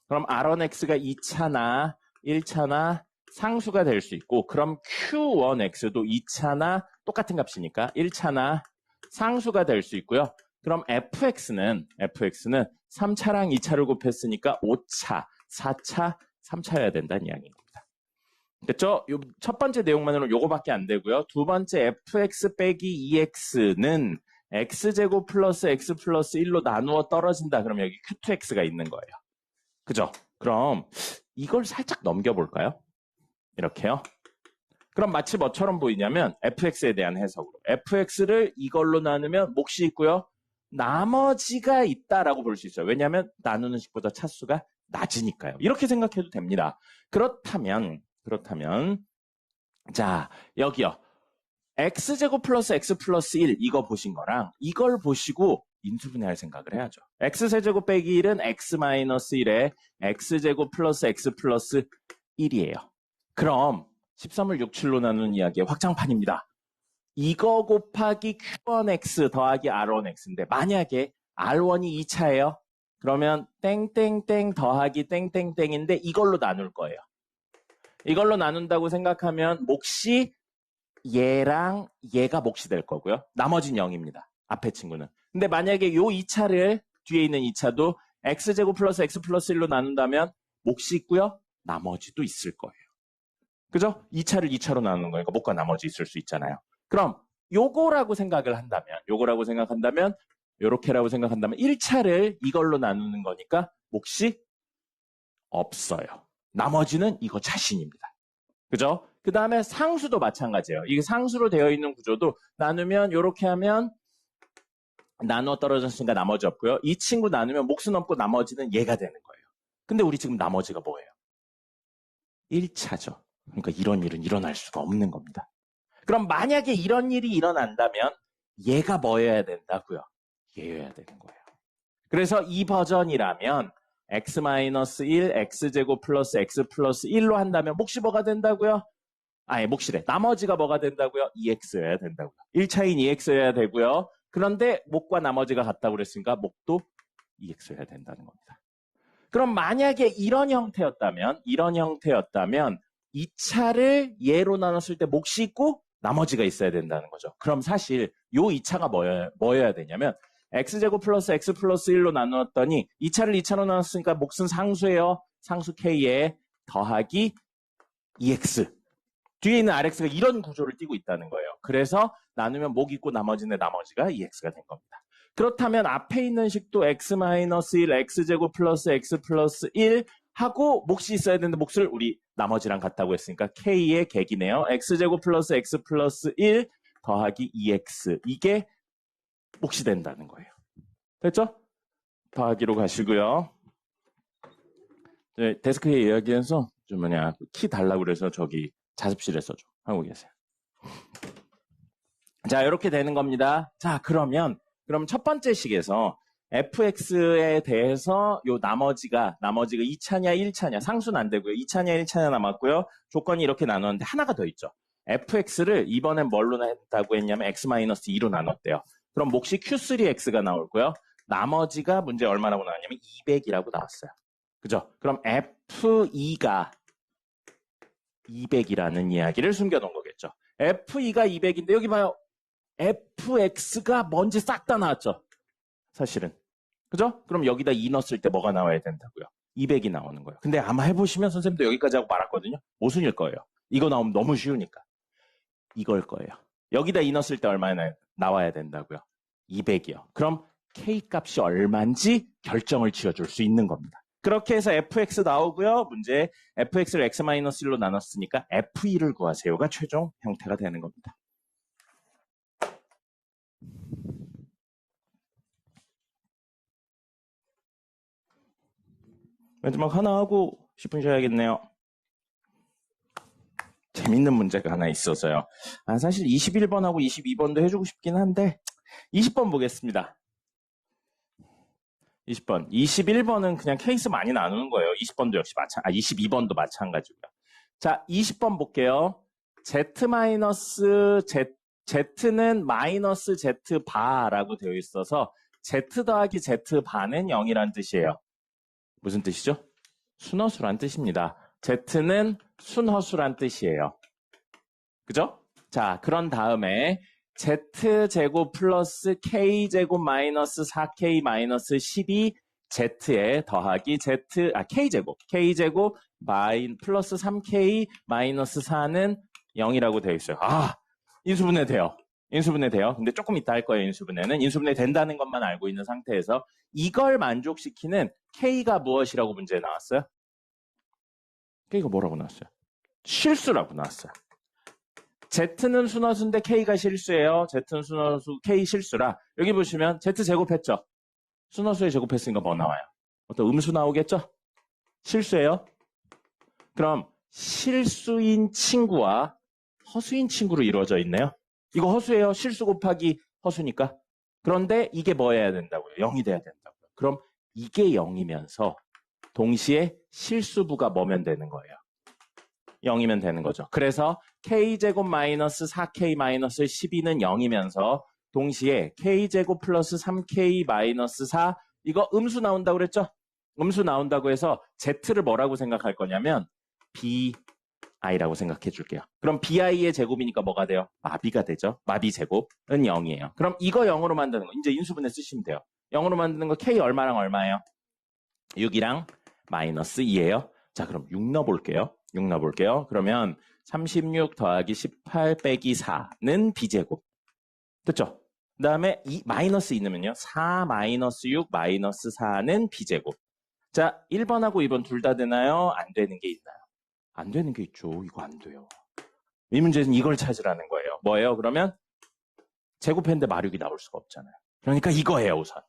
그럼 r1x가 2차나 1차나 상수가 될 수 있고 그럼 q1x도 2차나 똑같은 값이니까 1차나 상수가 될 수 있고요. 그럼 fx는 3차랑 2차를 곱했으니까 5차, 4차, 3차여야 된다는 이야기입니다. 됐죠? 첫 번째 내용만으로 요거밖에 안 되고요. 두 번째 fx 빼기 2x는 x제곱 플러스 x 플러스 1로 나누어 떨어진다. 그럼 여기 q2x가 있는 거예요. 그죠? 그럼 이걸 살짝 넘겨볼까요? 이렇게요. 그럼 마치 뭐처럼 보이냐면 fx에 대한 해석으로 fx를 이걸로 나누면 몫이 있고요. 나머지가 있다라고 볼 수 있어요. 왜냐하면 나누는 식보다 차수가 낮으니까요. 이렇게 생각해도 됩니다. 그렇다면 자 여기요. x제곱 플러스 x 플러스 1 이거 보신 거랑 이걸 보시고 인수분해할 생각을 해야죠. x세제곱 빼기 1은 x 마이너스 1에 x제곱 플러스 x 플러스 1이에요. 그럼 13을 6, 7로 나누는 이야기의 확장판입니다. 이거 곱하기 q1x 더하기 r1x인데 만약에 r1이 2차예요. 그러면 땡땡땡 더하기 땡땡땡인데 이걸로 나눌 거예요. 이걸로 나눈다고 생각하면 몫이 얘랑 얘가 몫이 될 거고요. 나머지는 0입니다. 앞에 친구는. 근데 만약에 요 2차를 뒤에 있는 2차도 x제곱 플러스 x 플러스 1로 나눈다면 몫이 있고요. 나머지도 있을 거예요. 그죠? 2차를 2차로 나누는 거니까 몫과 나머지 있을 수 있잖아요. 그럼 요거라고 생각을 한다면 요렇게라고 생각한다면 1차를 이걸로 나누는 거니까 몫이 없어요. 나머지는 이거 자신입니다. 그죠? 그 다음에 상수도 마찬가지예요. 이게 상수로 되어 있는 구조도 나누면 이렇게 하면 나누어 떨어졌으니까 나머지 없고요. 이 친구 나누면 몫은 없고 나머지는 얘가 되는 거예요. 근데 우리 지금 나머지가 뭐예요? 1차죠. 그러니까 이런 일은 일어날 수가 없는 겁니다. 그럼 만약에 이런 일이 일어난다면 얘가 뭐여야 된다고요? 얘여야 되는 거예요. 그래서 이 버전이라면 x-1, x제곱 플러스 x 플러스 1로 한다면 몫이 뭐가 된다고요? 아니 몫이래. 나머지가 뭐가 된다고요? 2x여야 된다고요. 1차인 2x여야 되고요. 그런데 몫과 나머지가 같다고 그랬으니까 몫도 2x여야 된다는 겁니다. 그럼 만약에 이런 형태였다면 2차를 얘로 나눴을 때 몫이 있고 나머지가 있어야 된다는 거죠. 그럼 사실 요 2차가 뭐여야 되냐면 x제곱 플러스 x 플러스 1로 나누었더니 2차를 2차로 나눴으니까 몫은 상수예요. 상수 k에 더하기 2x. 뒤에 있는 rx가 이런 구조를 띠고 있다는 거예요. 그래서 나누면 몫 있고 나머지는 나머지가 2x가 된 겁니다. 그렇다면 앞에 있는 식도 x-1, x제곱 플러스 x 플러스 1 하고 몫이 있어야 되는데 몫을 우리 나머지랑 같다고 했으니까 k의 객이네요. x제곱 플러스 x 플러스 1 더하기 2x. 이게 몫이 된다는 거예요. 됐죠? 더하기로 가시고요. 데스크에 이야기해서 키 달라고 그래서 저기 자습실에 써줘 하고 계세요. 자, 이렇게 되는 겁니다. 자, 그럼 첫 번째 식에서 fx에 대해서 요 나머지가 2차냐 1차냐 상수는 안 되고요. 2차냐 1차냐 남았고요. 조건이 이렇게 나눴는데 하나가 더 있죠. fx를 이번엔 뭘로 했다고 했냐면 x-2로 나눴대요. 그럼 몫이 q3x가 나올고요. 나머지가 문제 얼마라고 나왔냐면 200이라고 나왔어요. 그죠? 그럼 f2가 200이라는 이야기를 숨겨놓은 거겠죠. f2가 200인데 여기 봐요. fx가 뭔지 싹 다 나왔죠. 사실은. 그죠? 그럼 여기다 2 넣었을 때 뭐가 나와야 된다고요? 200이 나오는 거예요. 근데 아마 해보시면 선생님도 여기까지 하고 말았거든요. 모순일 거예요. 이거 나오면 너무 쉬우니까. 이걸 거예요. 여기다 2 넣었을 때 얼마나 나와야 된다고요? 200이요. 그럼 k 값이 얼마인지 결정을 지어줄 수 있는 겁니다. 그렇게 해서 fx 나오고요. 문제 fx를 x-1로 나눴으니까 f2를 구하세요가 최종 형태가 되는 겁니다. 마지막 하나 하고 10분 쉬어야겠네요. 재밌는 문제가 하나 있어서요. 사실 21번하고 22번도 해주고 싶긴 한데 20번 보겠습니다. 20번. 21번은 그냥 케이스 많이 나누는 거예요. 20번도 역시 22번도 마찬가지고요. 자, 20번 볼게요. Z는 마이너스 Z 바라고 되어 있어서 Z 더하기 Z 바는 0이란 뜻이에요. 무슨 뜻이죠? 순허수란 뜻입니다. Z는 순허수란 뜻이에요. 그죠? 자, 그런 다음에 Z제곱 플러스 K제곱 마이너스 4K 마이너스 12 Z에 더하기 K제곱. K제곱 플러스 3K 마이너스 4는 0이라고 되어 있어요. 인수분해 돼요. 인수분해 돼요. 근데 조금 이따 할 거예요, 인수분해는. 인수분해 된다는 것만 알고 있는 상태에서 이걸 만족시키는 K가 무엇이라고 문제에 나왔어요? K가 뭐라고 나왔어요? 실수라고 나왔어요. Z는 순허수인데 K가 실수예요. Z는 순허수, K 실수라. 여기 보시면 Z 제곱했죠? 순허수에 제곱했으니까 뭐 나와요? 어떤 음수 나오겠죠? 실수예요. 그럼 실수인 친구와 허수인 친구로 이루어져 있네요. 이거 허수예요. 실수 곱하기 허수니까. 그런데 이게 뭐 해야 된다고요? 0이 돼야 된다고요. 그럼 이게 0이면서 동시에 실수부가 뭐면 되는 거예요? 0이면 되는 거죠. 그래서 K제곱 마이너스 4K 마이너스 12는 0이면서 동시에 K제곱 플러스 3K 마이너스 4 이거 음수 나온다고 그랬죠? 음수 나온다고 해서 Z를 뭐라고 생각할 거냐면 BI라고 생각해 줄게요. 그럼 BI의 제곱이니까 뭐가 돼요? 마비가 되죠. 마비 제곱은 0이에요. 그럼 이거 0으로 만드는 거 이제 인수분해 쓰시면 돼요. 0으로 만드는 거 K 얼마랑 얼마예요? 6이랑 마이너스 2예요. 자, 그럼 6 넣어볼게요. 6 넣어볼게요. 그러면 36 더하기 18 빼기 4는 B제곱. 됐죠? 그 다음에 마이너스 2 넣으면요. 4 마이너스 6 마이너스 4는 B제곱. 자, 1번하고 2번 둘 다 되나요? 안 되는 게 있나요? 안 되는 게 있죠. 이거 안 돼요. 이 문제는 이걸 찾으라는 거예요. 뭐예요? 그러면 제곱했는데 마륙이 나올 수가 없잖아요. 그러니까 이거예요, 우선.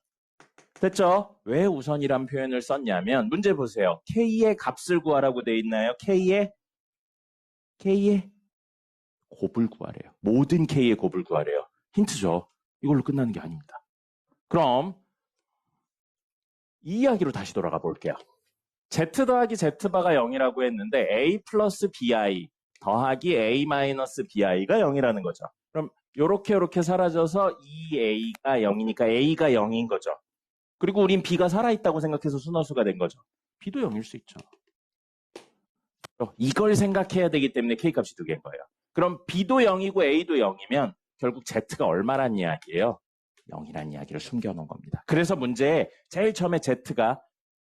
됐죠? 왜 우선이란 표현을 썼냐면 문제 보세요. K의 값을 구하라고 돼 있나요? K의 곱을 구하래요. 모든 K의 곱을 구하래요. 힌트죠. 이걸로 끝나는 게 아닙니다. 그럼 이 이야기로 다시 돌아가 볼게요. Z 더하기 Z바가 0이라고 했는데 A 플러스 BI 더하기 A 마이너스 BI가 0이라는 거죠. 그럼 요렇게 사라져서 2A가 0이니까 A가 0인 거죠. 그리고 우린 B가 살아있다고 생각해서 순허수가 된 거죠. B도 0일 수 있죠. 이걸 생각해야 되기 때문에 K값이 2개인 거예요. 그럼 B도 0이고 A도 0이면 결국 Z가 얼마란 이야기예요? 0이란 이야기를 숨겨놓은 겁니다. 그래서 문제에 제일 처음에 Z가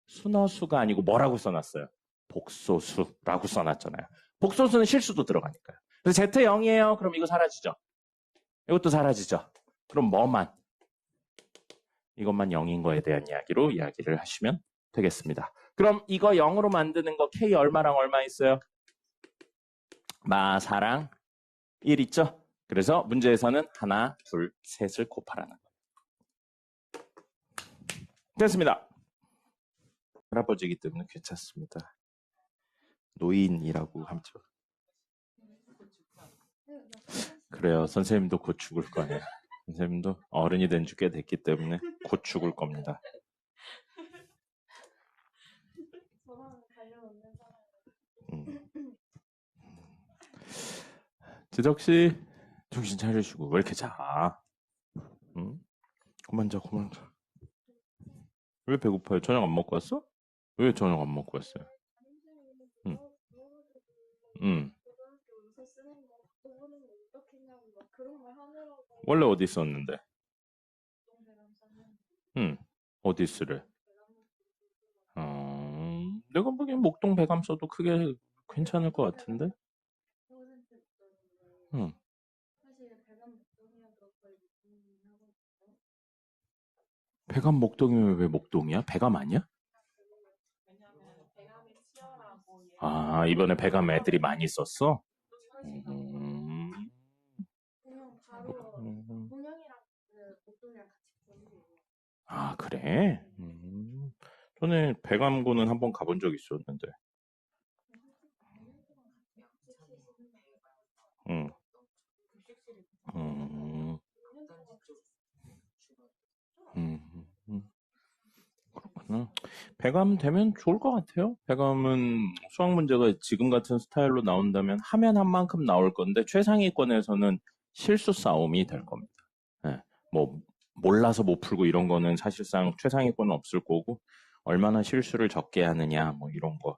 순허수가 아니고 뭐라고 써놨어요? 복소수라고 써놨잖아요. 복소수는 실수도 들어가니까요. 그래서 Z 0이에요. 그럼 이거 사라지죠? 이것도 사라지죠? 그럼 뭐만? 이것만 0인 거에 대한 이야기로 이야기를 하시면 되겠습니다. 그럼 이거 0으로 만드는 거 K 얼마랑 얼마 있어요? 마 4랑 1 있죠? 그래서 문제에서는 하나, 둘, 셋을 곱하라는 거예요. 됐습니다. 할아버지이기 때문에 괜찮습니다. 노인이라고 하죠. 그래요. 선생님도 곧 죽을 거예요. 선생님도 어른이 된 지 꽤 됐기 때문에 곧 죽을 겁니다. 지덕씨 정신 차리시고 왜 이렇게 자? 응? 그만 자. 왜 배고파요? 저녁 안 먹고 왔어? 왜 저녁 안 먹고 왔어요? 응. 원래 어디 있었는데? 응. 어디 있으래? 내가 보기엔 목동 배감서도 크게 괜찮을 것 같은데? 응. 배감 목동이면 왜 목동이야? 배감 아니야? 이번에 배감 애들이 많이 썼어? 음. 그래? 전에 배감고는 한번 가본 적 있었는데. 음, 음, 음, 음, 그렇구나. 배감 되면 좋을 것 같아요. 배감은 수학 문제가 지금 같은 스타일로 나온다면 하면 한 만큼 나올 건데 최상위권에서는 실수 싸움이 될 겁니다. 예, 뭐 몰라서 못 풀고 이런 거는 사실상 최상위권은 없을 거고 얼마나 실수를 적게 하느냐 뭐 이런 거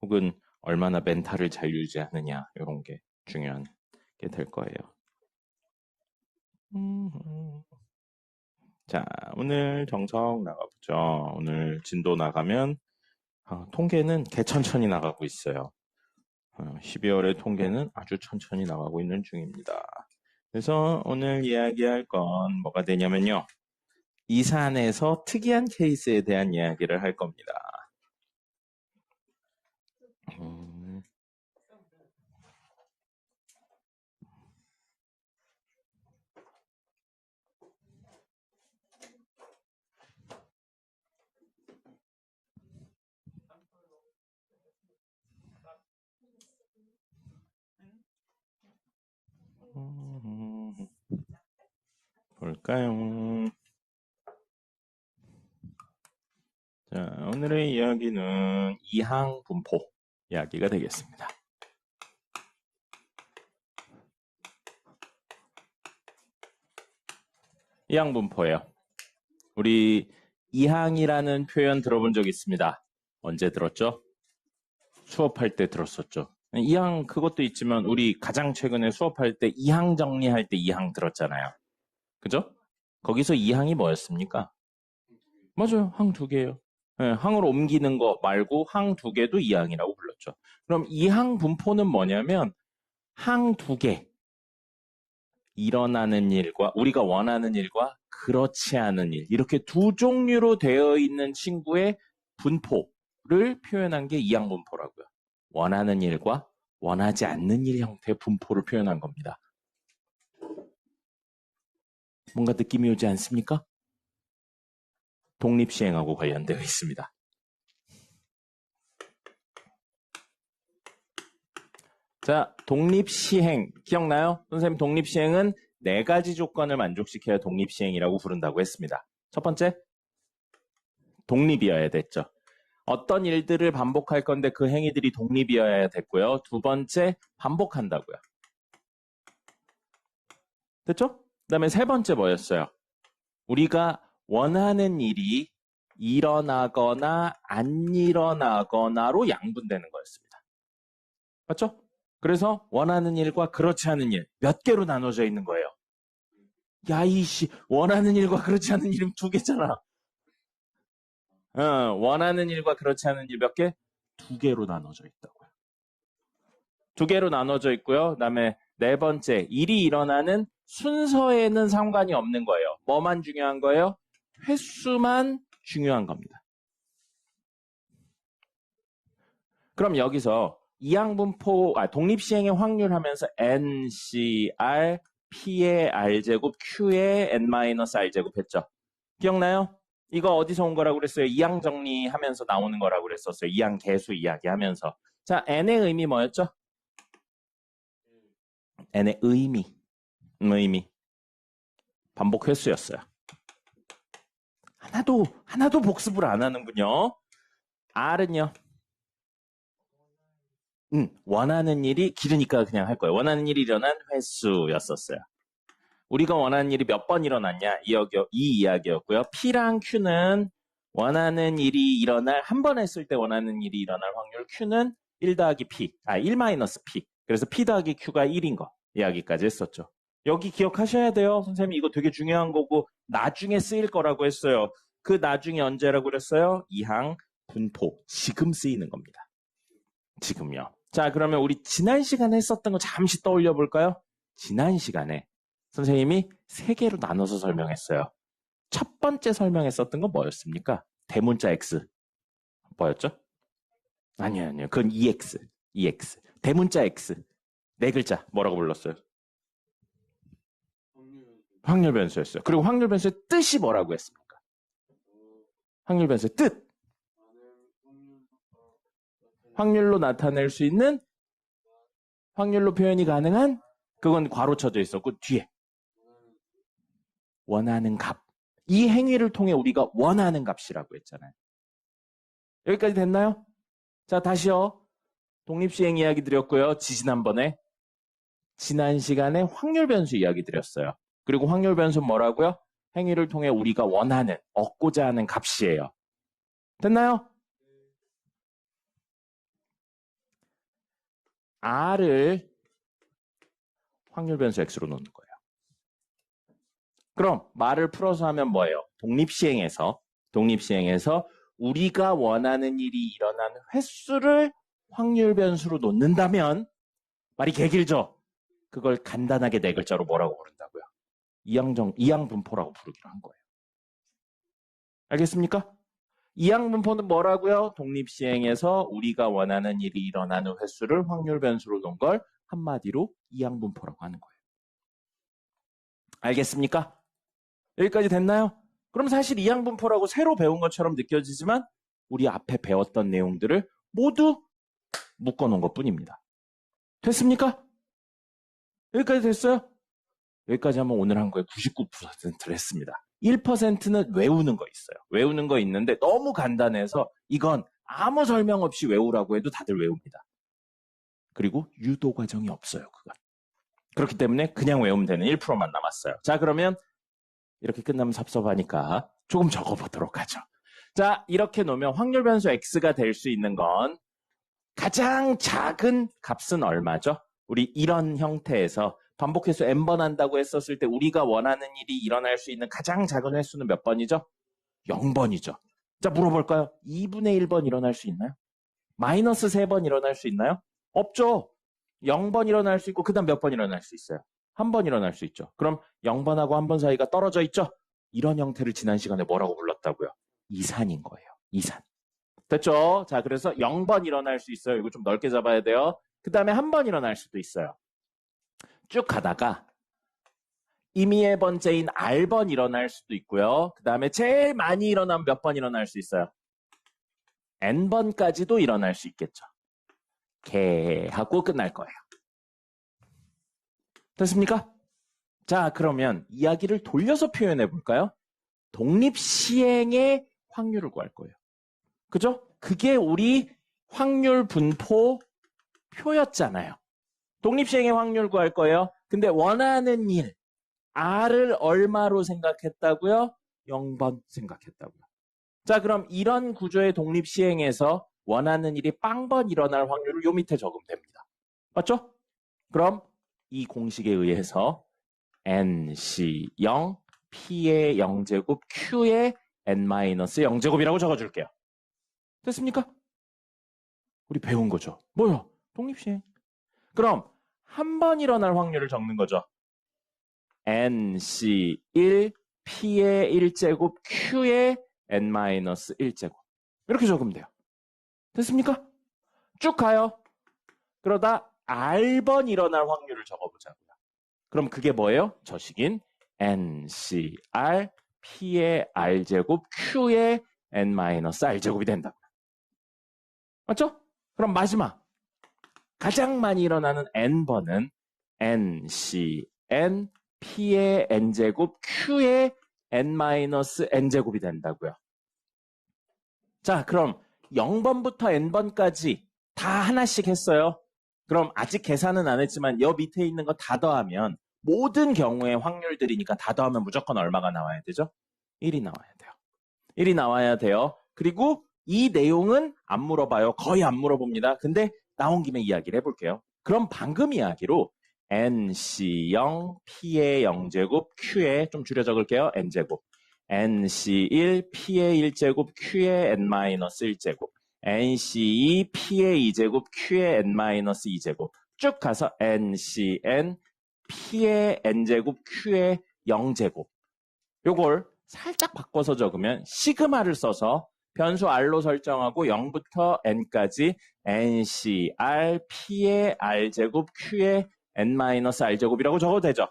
혹은 얼마나 멘탈을 잘 유지하느냐 이런 게 중요한 게 될 거예요. 음. 자, 오늘 정석 나가보죠. 오늘 진도 나가면 통계는 개천천히 나가고 있어요. 12월의 통계는 아주 천천히 나가고 있는 중입니다. 그래서 오늘 이야기할 건 뭐가 되냐면요. 이산에서 특이한 케이스에 대한 이야기를 할 겁니다. 음, 볼까요? 자, 오늘의 이야기는 이항 분포 이야기가 되겠습니다. 이항 분포예요. 우리 이항이라는 표현 들어본 적 있습니다. 언제 들었죠? 수업할 때 들었었죠. 이항 그것도 있지만 우리 가장 최근에 수업할 때 이항 정리할 때 이항 들었잖아요. 그죠? 거기서 이항이 뭐였습니까? 맞아요. 항 두 개예요. 네, 항으로 옮기는 거 말고 항 두 개도 이항이라고 불렀죠. 그럼 이항 분포는 뭐냐면 항 두 개, 일어나는 일과 우리가 원하는 일과 그렇지 않은 일 이렇게 두 종류로 되어 있는 친구의 분포를 표현한 게 이항 분포라고요. 원하는 일과 원하지 않는 일 형태의 분포를 표현한 겁니다. 뭔가 느낌이 오지 않습니까? 독립시행하고 관련되어 있습니다. 자, 독립시행 기억나요? 선생님 독립시행은 네 가지 조건을 만족시켜야 독립시행이라고 부른다고 했습니다. 첫 번째, 독립이어야 됐죠. 어떤 일들을 반복할 건데 그 행위들이 독립이어야 됐고요. 두 번째, 반복한다고요. 됐죠? 그 다음에 세 번째 뭐였어요? 우리가 원하는 일이 일어나거나 안 일어나거나로 양분되는 거였습니다. 맞죠? 그래서 원하는 일과 그렇지 않은 일 몇 개로 나눠져 있는 거예요. 야, 이씨, 원하는 일과 그렇지 않은 일은 두 개잖아. 원하는 일과 그렇지 않은 일 몇 개? 두 개로 나눠져 있다고요. 두 개로 나눠져 있고요. 그다음에 네 번째, 일이 일어나는 순서에는 상관이 없는 거예요. 뭐만 중요한 거예요? 횟수만 중요한 겁니다. 그럼 여기서 이항분포, 독립시행의 확률 하면서 NCR, P의 R제곱, Q의 N-R제곱 했죠. 기억나요? 이거 어디서 온 거라고 그랬어요? 이항 정리하면서 나오는 거라고 그랬었어요. 이항 계수 이야기하면서. 자, N의 의미 뭐였죠? N의 의미. 반복 횟수였어요. 하나도 복습을 안 하는군요. R은요? 원하는 일이 길으니까 그냥 할 거예요. 원하는 일이 일어난 횟수였었어요. 우리가 원하는 일이 몇 번 일어났냐? 이 이야기였고요. P랑 Q는 원하는 일이 일어날, 한 번 했을 때 원하는 일이 일어날 확률, Q는 1 더하기 P, 1 마이너스 P. 그래서 P 더하기 Q가 1인 거 이야기까지 했었죠. 여기 기억하셔야 돼요. 선생님이 이거 되게 중요한 거고 나중에 쓰일 거라고 했어요. 그 나중에 언제라고 그랬어요? 이항 분포. 지금 쓰이는 겁니다. 지금요. 자, 그러면 우리 지난 시간에 했었던 거 잠시 떠올려 볼까요? 지난 시간에 선생님이 세 개로 나눠서 설명했어요. 첫 번째 설명했었던 건 뭐였습니까? 대문자 X. 뭐였죠? 아니요. 그건 EX. 대문자 X. 네 글자. 뭐라고 불렀어요? 확률 변수였어요. 그리고 확률 변수의 뜻이 뭐라고 했습니까? 확률 변수의 뜻. 확률로 나타낼 수 있는 확률로 표현이 가능한 그건 괄호 쳐져 있었고 뒤에 원하는 값. 이 행위를 통해 우리가 원하는 값이라고 했잖아요. 여기까지 됐나요? 자, 다시요. 독립시행 이야기 드렸고요. 지난번에 지난 시간에 확률 변수 이야기 드렸어요. 그리고 확률 변수는 뭐라고요? 행위를 통해 우리가 원하는, 얻고자 하는 값이에요. 됐나요? R을 확률 변수 X로 놓는 거예요. 그럼 말을 풀어서 하면 뭐예요? 독립시행에서 우리가 원하는 일이 일어나는 횟수를 확률 변수로 놓는다면 말이 개길죠? 그걸 간단하게 네 글자로 뭐라고 부른다고요? 이항분포라고 부르기로 한 거예요. 알겠습니까? 이항분포는 뭐라고요? 독립시행에서 우리가 원하는 일이 일어나는 횟수를 확률 변수로 놓은 걸 한마디로 이항분포라고 하는 거예요. 알겠습니까? 여기까지 됐나요? 그럼 사실 이항분포라고 새로 배운 것처럼 느껴지지만 우리 앞에 배웠던 내용들을 모두 묶어놓은 것뿐입니다. 됐습니까? 여기까지 됐어요? 여기까지 하면 오늘 한 거에 99%를 했습니다. 1%는 외우는 거 있어요. 외우는 거 있는데 너무 간단해서 이건 아무 설명 없이 외우라고 해도 다들 외웁니다. 그리고 유도 과정이 없어요, 그건. 그렇기 때문에 그냥 외우면 되는 1%만 남았어요. 자, 그러면 이렇게 끝나면 섭섭하니까 조금 적어보도록 하죠. 자, 이렇게 놓으면 확률 변수 X가 될 수 있는 건 가장 작은 값은 얼마죠? 우리 이런 형태에서 반복해서 n번 한다고 했었을 때 우리가 원하는 일이 일어날 수 있는 가장 작은 횟수는 몇 번이죠? 0번이죠. 자, 물어볼까요? 2분의 1번 일어날 수 있나요? 마이너스 3번 일어날 수 있나요? 없죠. 0번 일어날 수 있고 그 다음 몇 번 일어날 수 있어요? 한 번 일어날 수 있죠. 그럼 0번하고 한 번 사이가 떨어져 있죠? 이런 형태를 지난 시간에 뭐라고 불렀다고요? 이산인 거예요. 이산. 됐죠? 자, 그래서 0번 일어날 수 있어요. 이거 좀 넓게 잡아야 돼요. 그 다음에 한 번 일어날 수도 있어요. 쭉 가다가 임의의 번째인 R번 일어날 수도 있고요. 그 다음에 제일 많이 일어나면 몇 번 일어날 수 있어요? N번까지도 일어날 수 있겠죠. 하고 끝날 거예요. 됐습니까? 자, 그러면 이야기를 돌려서 표현해 볼까요? 독립시행의 확률을 구할 거예요. 그죠? 그게 우리 확률 분포 표였잖아요. 독립시행의 확률 구할 거예요. 근데 원하는 일, R을 얼마로 생각했다고요? 0번 생각했다고요. 자, 그럼 이런 구조의 독립시행에서 원하는 일이 빵번 일어날 확률을 요 밑에 적으면 됩니다. 맞죠? 그럼 이 공식에 의해서 NC0, P의 0제곱, Q의 N-0제곱이라고 적어줄게요. 됐습니까? 우리 배운 거죠. 뭐요? 독립시행. 그럼 한 번 일어날 확률을 적는 거죠. NC1, P의 1제곱, Q의 N-1제곱. 이렇게 적으면 돼요. 됐습니까? 쭉 가요. 그러다 R번 일어날 확률을 적어보자고요. 그럼 그게 뭐예요? 저식인 NCR, P의 R제곱, Q의 N-R제곱이 된다고요. 맞죠? 그럼 마지막. 가장 많이 일어나는 N번은 NCN, P의 N제곱, Q의 N-N제곱이 된다고요. 자, 그럼 0번부터 N번까지 다 하나씩 했어요. 그럼 아직 계산은 안 했지만 여 밑에 있는 거 다 더하면 모든 경우의 확률들이니까 다 더하면 무조건 얼마가 나와야 되죠? 1이 나와야 돼요. 1이 나와야 돼요. 그리고 이 내용은 안 물어봐요. 거의 안 물어봅니다. 근데 나온 김에 이야기를 해볼게요. 그럼 방금 이야기로 NC0, P의 0제곱, Q의 좀 줄여 적을게요. N제곱. NC1, P의 1제곱, Q의 N-1제곱. NC2, P의 2제곱, Q의 N-2제곱. 쭉 가서 NCN, P의 N제곱, Q의 0제곱. 요걸 살짝 바꿔서 적으면 시그마를 써서 변수 R로 설정하고 0부터 N까지 NCR, P의 R제곱, Q의 N-R제곱이라고 적어도 되죠.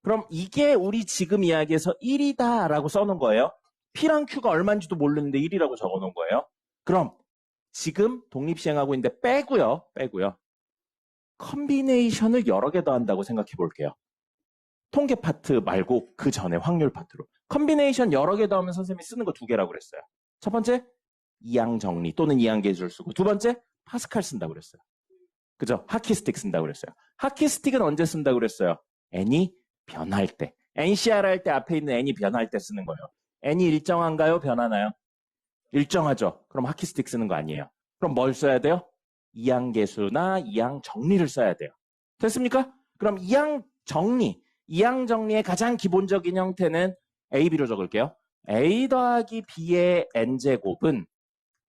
그럼 이게 우리 지금 이야기에서 1이다 라고 써놓은 거예요. P랑 Q가 얼마인지도 모르는데 1이라고 적어놓은 거예요. 그럼 지금 독립시행하고 있는데 빼고요. 컨비네이션을 여러 개 더한다고 생각해 볼게요. 통계 파트 말고 그 전에 확률 파트로. 컨비네이션 여러 개 더하면 선생님이 쓰는 거 두 개라고 그랬어요. 첫 번째, 이항 정리 또는 이항 계수를 쓰고, 두 번째, 파스칼 쓴다고 그랬어요. 그죠? 하키스틱 쓴다고 그랬어요. 하키스틱은 언제 쓴다고 그랬어요? n이 변할 때. NCR 할 때 앞에 있는 n이 변할 때 쓰는 거예요. n이 일정한가요? 변하나요? 일정하죠. 그럼 하키스틱 쓰는 거 아니에요. 그럼 뭘 써야 돼요? 이항 계수나 이항 정리를 써야 돼요. 됐습니까? 그럼 이항 정리의 가장 기본적인 형태는 A, B로 적을게요. A 더하기 B의 n제곱은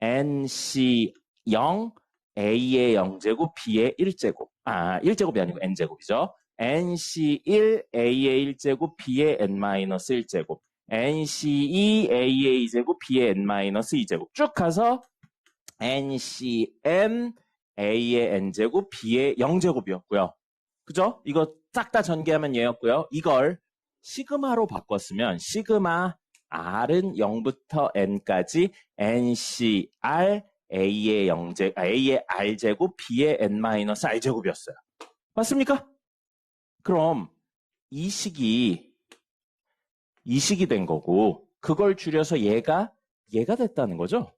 nc 0, A의 0제곱, B의 1제곱. 1제곱이 아니고 n제곱이죠. nc1, A의 1제곱, B의 n-1제곱. nc2, A의 2제곱, B의 n-2제곱. 쭉 가서 ncn, A의 n제곱, B의 0제곱이었고요. 그죠? 이거 싹 다 전개하면 얘였고요. 이걸 시그마로 바꿨으면 시그마 R은 0부터 N까지 NCR A의 R제곱 B의 N-R제곱이었어요. 맞습니까? 그럼 이 식이 된 거고 그걸 줄여서 얘가 됐다는 거죠.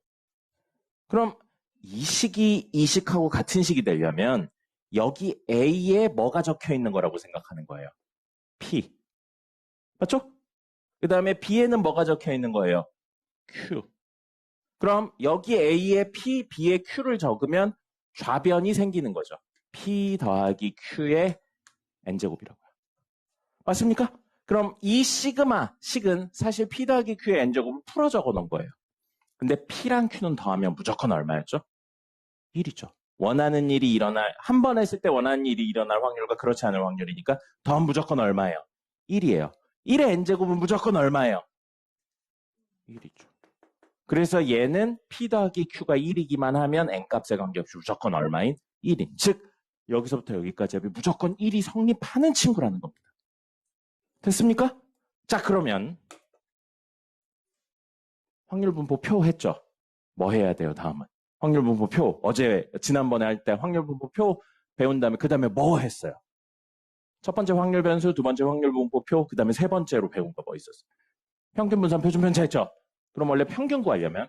그럼 이 식하고 같은 식이 되려면 여기 A에 뭐가 적혀 있는 거라고 생각하는 거예요? P. 맞죠? 그 다음에 B에는 뭐가 적혀 있는 거예요? Q. 그럼 여기 A에 P, B에 Q를 적으면 좌변이 생기는 거죠. P 더하기 Q의 N제곱이라고요. 맞습니까? 그럼 이 식은 사실 P 더하기 Q의 N제곱을 풀어 적어 놓은 거예요. 근데 P랑 Q는 더하면 무조건 얼마였죠? 1이죠. 원하는 일이 한 번 했을 때 원하는 일이 일어날 확률과 그렇지 않을 확률이니까 더하면 무조건 얼마예요? 1이에요. 1의 n제곱은 무조건 얼마예요? 1이죠. 그래서 얘는 P 더하기 Q가 1이기만 하면 n값에 관계없이 무조건 얼마인? 1인. 즉 여기서부터 여기까지 합이 무조건 1이 성립하는 친구라는 겁니다. 됐습니까? 자, 그러면 확률분포 표 했죠? 뭐 해야 돼요, 다음은? 확률분포 표. 지난번에 할 때 확률분포 표 배운 다음에 그 다음에 뭐 했어요? 첫 번째 확률 변수, 두 번째 확률분포 표, 그 다음에 세 번째로 배운 거 뭐 있었어요? 평균 분산 표준 편차 했죠? 그럼 원래 평균 구하려면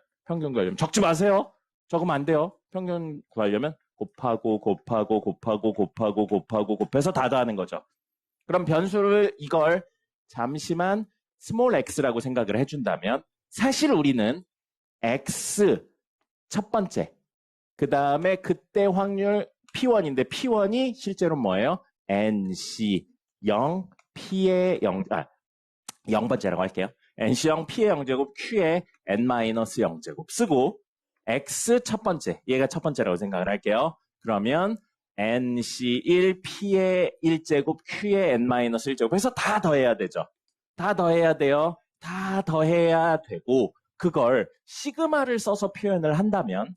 적지 마세요. 적으면 안 돼요. 평균 구하려면 곱해서 다 더하는 거죠. 그럼 변수를 이걸 잠시만 스몰 x라고 생각을 해준다면 사실 우리는 x 첫 번째 그 다음에 그때 확률 P1인데 P1이 실제로 뭐예요? NC 0 P의 0번째라고 할게요. NC0 P의 0제곱 Q의 N-0제곱 쓰고 X 첫 번째, 얘가 첫 번째라고 생각을 할게요. 그러면 NC1 P의 1제곱 Q의 N-1제곱 해서 다 더해야 되죠. 다 더해야 돼요. 다 더해야 되고 그걸 시그마를 써서 표현을 한다면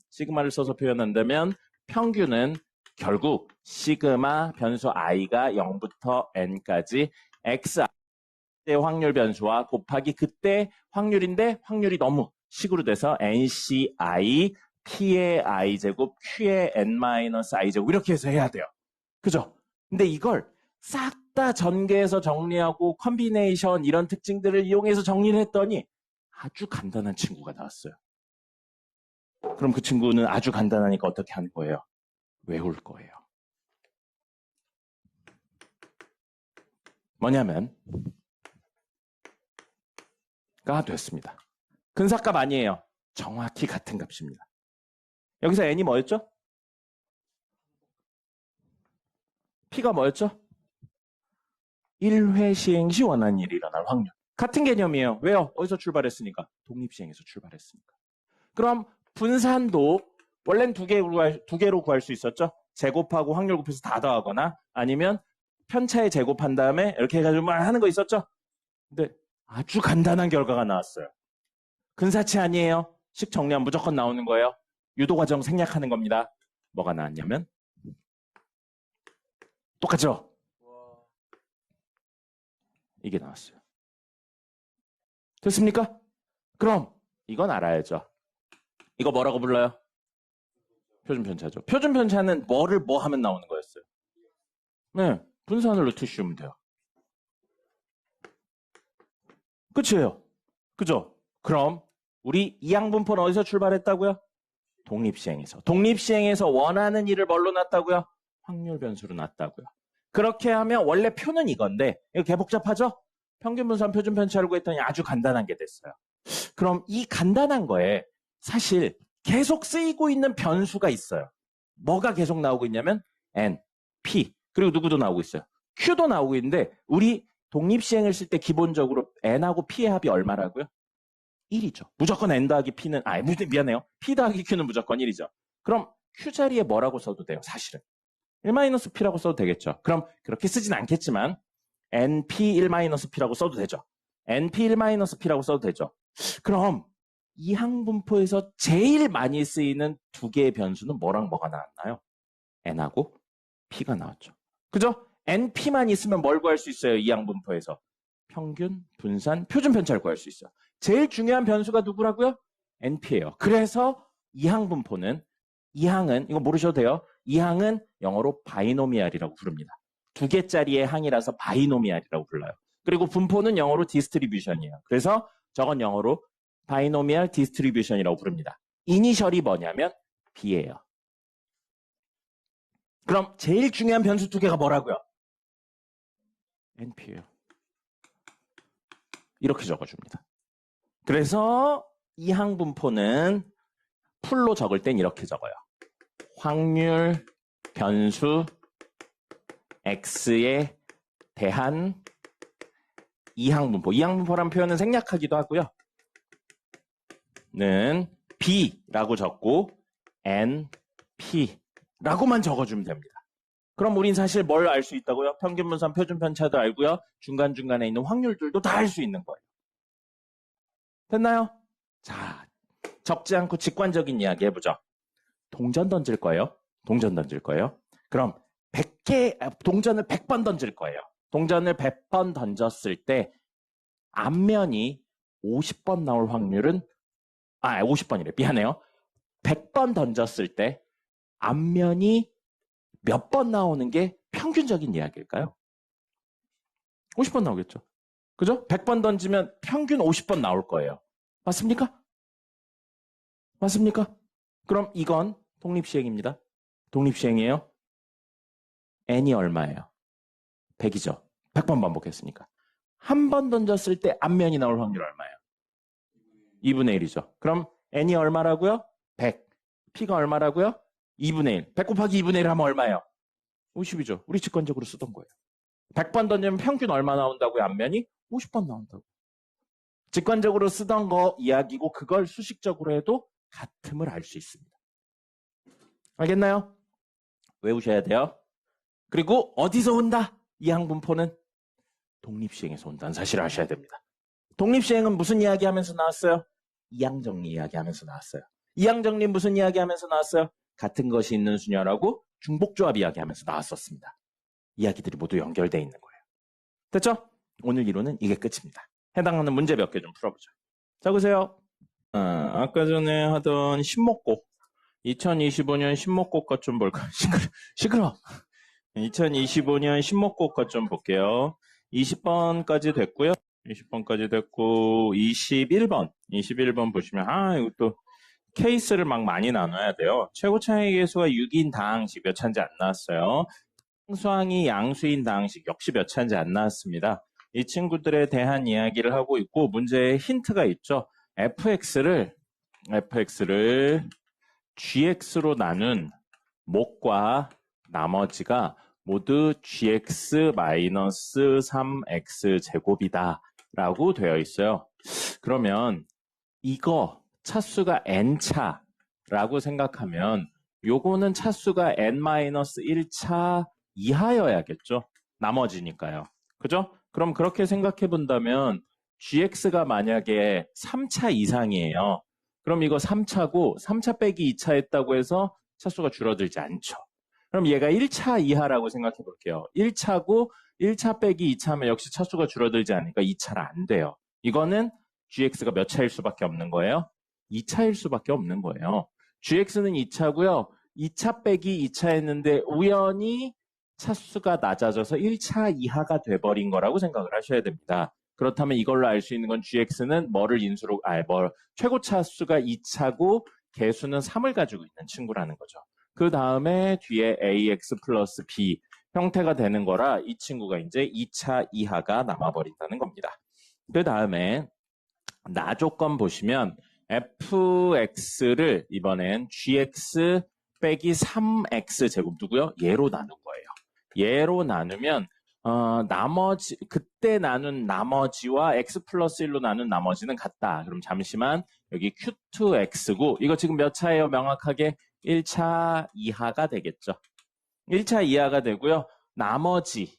평균은 결국 시그마 변수 i가 0부터 n까지 x 때 확률 변수와 곱하기 그때 확률인데 확률이 너무 식으로 돼서 NCI P의 i제곱 Q의 N-i제곱 이렇게 해서 해야 돼요. 그죠? 근데 이걸 싹 다 전개해서 정리하고 컨비네이션 이런 특징들을 이용해서 정리를 했더니 아주 간단한 친구가 나왔어요. 그럼 그 친구는 아주 간단하니까 어떻게 하는 거예요? 외울 거예요. 뭐냐면 가 됐습니다. 근사값 아니에요. 정확히 같은 값입니다. 여기서 n이 뭐였죠? p가 뭐였죠? 1회 시행 시 원하는 일이 일어날 확률. 같은 개념이에요. 왜요? 어디서 출발했으니까? 독립시행에서 출발했으니까. 그럼 분산도 원래는 두 개로 구할 수 있었죠? 제곱하고 확률 곱해서 다 더하거나 아니면 편차에 제곱한 다음에 이렇게 해가지고 막 하는 거 있었죠? 근데 아주 간단한 결과가 나왔어요. 근사치 아니에요. 식 정리하면 무조건 나오는 거예요. 유도 과정 생략하는 겁니다. 뭐가 나왔냐면 똑같죠? 이게 나왔어요. 됐습니까? 그럼 이건 알아야죠. 이거 뭐라고 불러요? 표준 편차죠. 표준 편차는 뭐를 뭐 하면 나오는 거였어요? 네, 분산을 넣으시면 돼요. 끝이에요. 그죠? 그럼 우리 이항분포는 어디서 출발했다고요? 독립시행에서. 독립시행에서 원하는 일을 뭘로 놨다고요? 확률 변수로 놨다고요. 그렇게 하면 원래 표는 이건데 이거 개 복잡하죠? 평균 분산 표준 편차를 구했더니 아주 간단한 게 됐어요. 그럼 이 간단한 거에 사실 계속 쓰이고 있는 변수가 있어요. 뭐가 계속 나오고 있냐면 N, P, 그리고 누구도 나오고 있어요. Q도 나오고 있는데 우리 독립시행을 쓸 때 기본적으로 N하고 P의 합이 얼마라고요? 1이죠. 무조건 N 더하기 P는, 미안해요. P 더하기 Q는 무조건 1이죠. 그럼 Q 자리에 뭐라고 써도 돼요, 사실은. 1-P라고 써도 되겠죠. 그럼 그렇게 쓰진 않겠지만 NP1-P라고 써도 되죠. NP1-P라고 써도 되죠. 그럼 이 항분포에서 제일 많이 쓰이는 두 개의 변수는 뭐랑 뭐가 나왔나요? N하고 P가 나왔죠. 그죠? NP만 있으면 뭘 구할 수 있어요? 이 항분포에서. 평균, 분산, 표준 편차를 구할 수 있어요. 제일 중요한 변수가 누구라고요? NP예요. 그래서 이 항분포는, 이 항은, 이거 모르셔도 돼요. 이 항은 영어로 바이노미알이라고 부릅니다. 두 개짜리의 항이라서 바이노미알이라고 불러요. 그리고 분포는 영어로 디스트리뷰션이에요. 그래서 저건 영어로 바이노미알 디스트리뷰션이라고 부릅니다. 이니셜이 뭐냐면 B예요. 그럼 제일 중요한 변수 두 개가 뭐라고요? NP예요. 이렇게 적어줍니다. 그래서 이 항분포는 풀로 적을 땐 이렇게 적어요. 확률 변수 X에 대한 이 항분포. 이 항분포라는 표현은 생략하기도 하고요. 는 B라고 적고 NP라고만 적어주면 됩니다. 그럼 우린 사실 뭘 알 수 있다고요? 평균 분산, 표준 편차도 알고요. 중간중간에 있는 확률들도 다 알 수 있는 거예요. 됐나요? 자, 적지 않고 직관적인 이야기 해보죠. 동전 던질 거예요. 동전 던질 거예요. 그럼 100개, 동전을 100번 던질 거예요. 동전을 100번 던졌을 때 앞면이 50번 나올 확률은 50번이래. 미안해요. 100번 던졌을 때 앞면이 몇 번 나오는 게 평균적인 이야기일까요? 50번 나오겠죠. 그죠? 100번 던지면 평균 50번 나올 거예요. 맞습니까? 맞습니까? 그럼 이건 독립시행입니다. 독립시행이에요. N이 얼마예요? 100이죠. 100번 반복했으니까. 한 번 던졌을 때 앞면이 나올 확률 얼마예요? 2분의 1이죠. 그럼 N이 얼마라고요? 100. P가 얼마라고요? 2분의 1. 100 곱하기 2분의 1 하면 얼마예요? 50이죠. 우리 직관적으로 쓰던 거예요. 100번 던지면 평균 얼마 나온다고요? 앞면이 50번 나온다고. 직관적으로 쓰던 거 이야기고 그걸 수식적으로 해도 같음을 알 수 있습니다. 알겠나요? 외우셔야 돼요. 그리고 어디서 온다? 이 항분포는 독립시행에서 온다는 사실을 아셔야 됩니다. 독립시행은 무슨 이야기하면서 나왔어요? 이항정리 이야기하면서 나왔어요. 이항정리 무슨 이야기하면서 나왔어요? 같은 것이 있는 수녀라고 중복조합 이야기하면서 나왔었습니다. 이야기들이 모두 연결되어 있는 거예요. 됐죠? 오늘 이론은 이게 끝입니다. 해당하는 문제 몇 개 좀 풀어보죠. 자, 보세요. 아까 전에 하던 신목곡. 2025년 신목곡 것 좀 볼까요? 시끄러. 2025년 신목곡 것 좀 볼게요. 20번까지 됐고요. 20번까지 됐고 21번 보시면 이것도 케이스를 막 많이 나눠야 돼요. 최고 차이 계수가 6인 다항식 몇 차인지 안 나왔어요. 상수항이 양수인 다항식 역시 몇 차인지 안 나왔습니다. 이 친구들에 대한 이야기를 하고 있고 문제에 힌트가 있죠. fx를 gx로 나눈 목과 나머지가 모두 gx-3x 제곱이다 라고 되어 있어요. 그러면 이거 차수가 n차라고 생각하면 요거는 차수가 n-1차 이하여야겠죠. 나머지니까요. 그죠? 그럼 그렇게 생각해 본다면 gx가 만약에 3차 이상이에요. 그럼 이거 3차고 3차 빼기 2차 했다고 해서 차수가 줄어들지 않죠. 그럼 얘가 1차 이하라고 생각해 볼게요. 1차고 1차 빼기 2차면 역시 차수가 줄어들지 않으니까 2차라 안 돼요. 이거는 gx가 몇 차일 수밖에 없는 거예요? 2차일 수밖에 없는 거예요. gx는 2차고요. 2차 빼기 2차 했는데 우연히 차수가 낮아져서 1차 이하가 돼버린 거라고 생각을 하셔야 됩니다. 그렇다면 이걸로 알 수 있는 건 gx는 최고 차수가 2차고 개수는 3을 가지고 있는 친구라는 거죠. 그 다음에 뒤에 ax 플러스 b 형태가 되는 거라 이 친구가 이제 2차 이하가 남아버린다는 겁니다. 그 다음에 나 조건 보시면 fx를 이번엔 gx 빼기 3x 제곱 누구요? 얘로 나눈 거예요. 얘로 나누면 나머지 그때 나눈 나머지와 x 플러스 1로 나눈 나머지는 같다. 그럼 잠시만 여기 q2x고 이거 지금 몇 차예요? 명확하게 1차 이하가 되겠죠. 1차 이하가 되고요. 나머지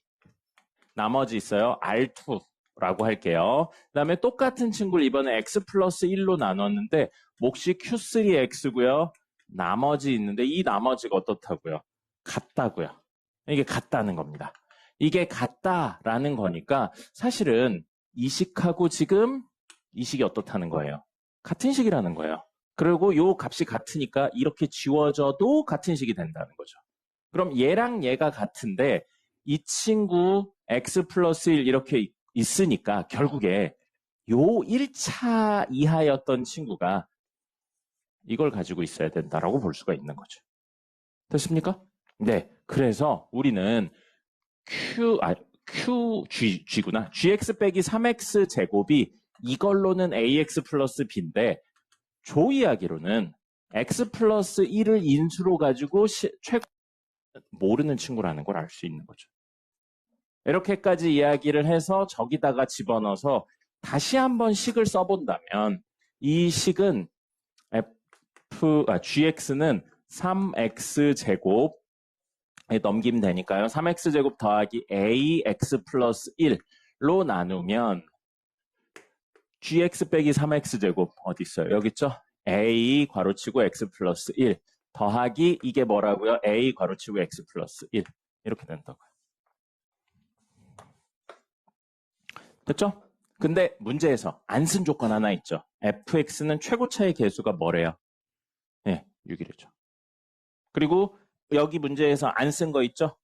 있어요. R2라고 할게요. 그 다음에 똑같은 친구를 이번에 x 플러스 1로 나눴는데 몫이 q3x고요. 나머지 있는데 이 나머지가 어떻다고요? 같다고요. 이게 같다는 겁니다. 이게 같다라는 거니까 사실은 이 식하고 지금 이 식이 어떻다는 거예요? 같은 식이라는 거예요. 그리고 요 값이 같으니까 이렇게 지워져도 같은 식이 된다는 거죠. 그럼 얘랑 얘가 같은데 이 친구 x 플러스 1 이렇게 있으니까 결국에 요 1차 이하였던 친구가 이걸 가지고 있어야 된다라고 볼 수가 있는 거죠. 됐습니까? 네. 그래서 우리는 QG구나. GX 빼기 3X 제곱이 이걸로는 AX 플러스 B인데 조 이야기로는 X 플러스 1을 인수로 가지고 최고 모르는 친구라는 걸 알 수 있는 거죠. 이렇게까지 이야기를 해서 저기다가 집어넣어서 다시 한번 식을 써본다면 이 식은 GX는 3X 제곱 넘기면 되니까요. 3x 제곱 더하기 ax 플러스 1로 나누면 gx 빼기 3x 제곱 어디 있어요? 여기 있죠? a 괄호치고 x 플러스 1 더하기 이게 뭐라고요? a 괄호치고 x 플러스 1 이렇게 된다고요. 됐죠? 근데 문제에서 안 쓴 조건 하나 있죠. fx는 최고차의 개수가 뭐래요? 네, 6이래죠. 그리고 여기 문제에서 안 쓴 거 있죠?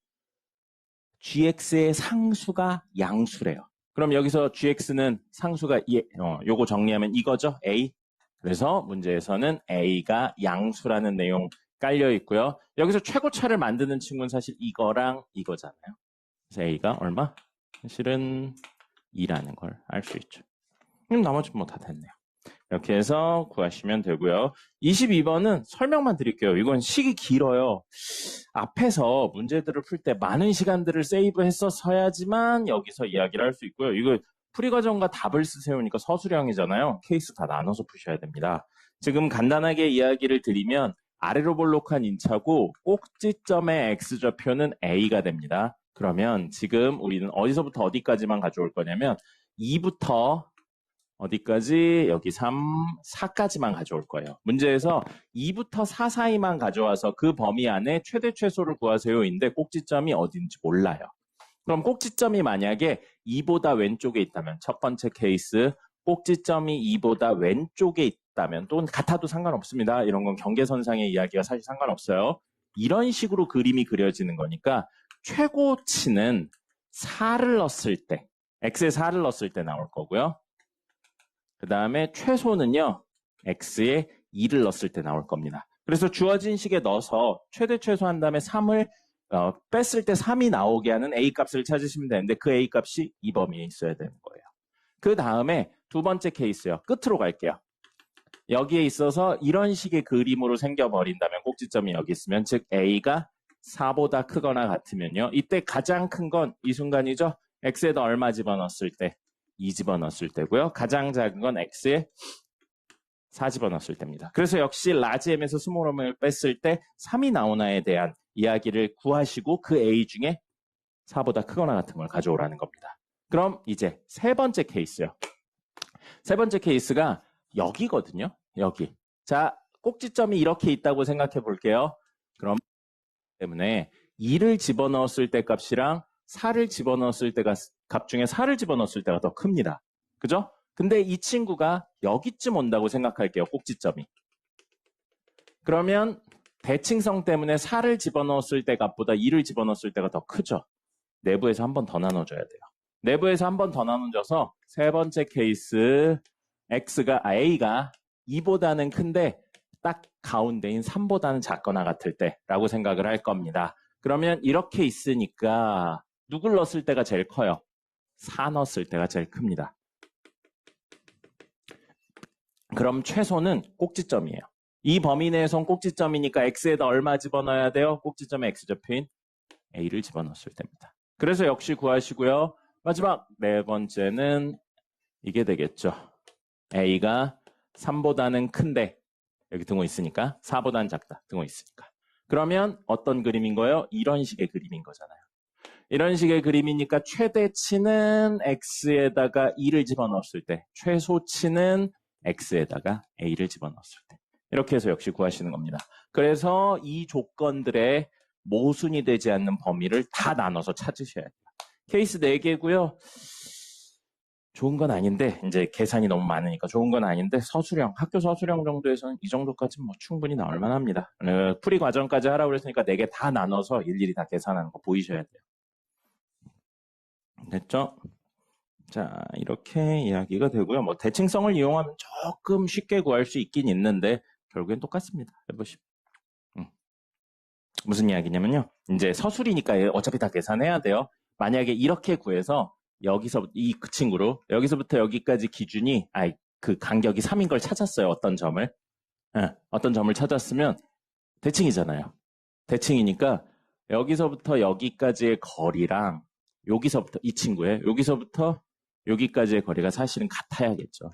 gx의 상수가 양수래요. 그럼 여기서 gx는 상수가 요거 정리하면 이거죠? a. 그래서 문제에서는 a가 양수라는 내용 깔려 있고요. 여기서 최고차를 만드는 친구는 사실 이거랑 이거잖아요. 그래서 a가 얼마? 사실은 2라는 걸 알 수 있죠. 그럼 나머지 뭐 다 됐네요. 이렇게 해서 구하시면 되고요. 22번은 설명만 드릴게요. 이건 식이 길어요. 앞에서 문제들을 풀 때 많은 시간들을 세이브했어야지만 여기서 이야기를 할 수 있고요. 이거 풀이과정과 답을 세우니까 서술형이잖아요. 케이스 다 나눠서 푸셔야 됩니다. 지금 간단하게 이야기를 드리면 아래로 볼록한 인차고 꼭지점의 x좌표는 a가 됩니다. 그러면 지금 우리는 어디서부터 어디까지만 가져올 거냐면 2부터 어디까지? 여기 3, 4까지만 가져올 거예요. 문제에서 2부터 4 사이만 가져와서 그 범위 안에 최대 최소를 구하세요인데 꼭지점이 어딘지 몰라요. 그럼 꼭지점이 만약에 2보다 왼쪽에 있다면 첫 번째 케이스 꼭지점이 2보다 왼쪽에 있다면 또는 같아도 상관없습니다. 이런 건 경계선상의 이야기가 사실 상관없어요. 이런 식으로 그림이 그려지는 거니까 최고치는 4를 넣었을 때 x에 4를 넣었을 때 나올 거고요. 그 다음에 최소는요. x에 2를 넣었을 때 나올 겁니다. 그래서 주어진 식에 넣어서 최대 최소 한 다음에 3을 뺐을 때 3이 나오게 하는 a 값을 찾으시면 되는데 그 a 값이 이 범위에 있어야 되는 거예요. 그 다음에 두 번째 케이스요. 끝으로 갈게요. 여기에 있어서 이런 식의 그림으로 생겨버린다면 꼭지점이 여기 있으면 즉 a가 4보다 크거나 같으면요. 이때 가장 큰 건 이 순간이죠. x에다 얼마 집어넣었을 때 2 집어넣었을 때고요. 가장 작은 건 x에 4 집어넣었을 때입니다. 그래서 역시 라지 m에서 스몰 m을 뺐을 때 3이 나오나에 대한 이야기를 구하시고 그 a 중에 4보다 크거나 같은 걸 가져오라는 겁니다. 그럼 이제 세 번째 케이스요. 세 번째 케이스가 여기거든요. 여기. 자, 꼭지점이 이렇게 있다고 생각해 볼게요. 그럼 때문에 2를 집어넣었을 때 값이랑 4를 집어넣었을 때가 값 중에 4를 집어넣었을 때가 더 큽니다. 그죠? 근데 이 친구가 여기쯤 온다고 생각할게요. 꼭지점이. 그러면 대칭성 때문에 4를 집어넣었을 때 값보다 2를 집어넣었을 때가 더 크죠. 내부에서 한 번 더 나눠줘야 돼요. 내부에서 한 번 더 나눠줘서 세 번째 케이스 A가 2보다는 큰데 딱 가운데인 3보다는 작거나 같을 때라고 생각을 할 겁니다. 그러면 이렇게 있으니까 누굴 넣었을 때가 제일 커요? 4 넣었을 때가 제일 큽니다. 그럼 최소는 꼭지점이에요. 이 범위 내에선 꼭지점이니까 X에다 얼마 집어넣어야 돼요? 꼭지점에 X좌표인 A를 집어넣었을 때입니다. 그래서 역시 구하시고요. 마지막 네 번째는 이게 되겠죠. A가 3보다는 큰데 여기 등호 있으니까 4보다는 작다. 등호 있으니까. 그러면 어떤 그림인 거예요? 이런 식의 그림인 거잖아요. 이런 식의 그림이니까 최대치는 X에다가 2를 집어넣었을 때, 최소치는 X에다가 A를 집어넣었을 때. 이렇게 해서 역시 구하시는 겁니다. 그래서 이 조건들의 모순이 되지 않는 범위를 다 나눠서 찾으셔야 돼요. 케이스 4개고요. 좋은 건 아닌데 이제 계산이 너무 많으니까 좋은 건 아닌데 서술형, 학교 서술형 정도에서는 이 정도까지는 뭐 충분히 나올 만합니다. 풀이 과정까지 하라고 그랬으니까 4개 다 나눠서 일일이 다 계산하는 거 보이셔야 돼요. 됐죠? 자, 이렇게 이야기가 되고요. 뭐 대칭성을 이용하면 조금 쉽게 구할 수 있긴 있는데 결국엔 똑같습니다. 해보시면. 무슨 이야기냐면요. 이제 서술이니까 어차피 다 계산해야 돼요. 만약에 이렇게 구해서 여기서 그 친구로 여기서부터 여기까지 기준이 그 간격이 3인 걸 찾았어요. 어떤 점을. 어떤 점을 찾았으면 대칭이잖아요. 대칭이니까 여기서부터 여기까지의 거리랑 여기서부터 이 친구의 여기서부터 여기까지의 거리가 사실은 같아야겠죠.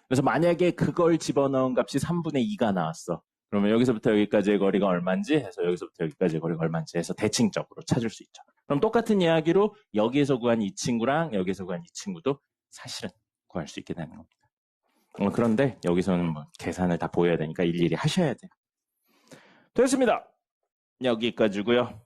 그래서 만약에 그걸 집어넣은 값이 3분의 2가 나왔어. 그러면 여기서부터 여기까지의 거리가 얼마인지 해서 여기서부터 여기까지의 거리가 얼마인지 해서 대칭적으로 찾을 수 있죠. 그럼 똑같은 이야기로 여기에서 구한 이 친구랑 여기에서 구한 이 친구도 사실은 구할 수 있게 되는 겁니다. 그런데 여기서는 뭐 계산을 다 보여야 되니까 일일이 하셔야 돼요. 됐습니다. 여기까지고요.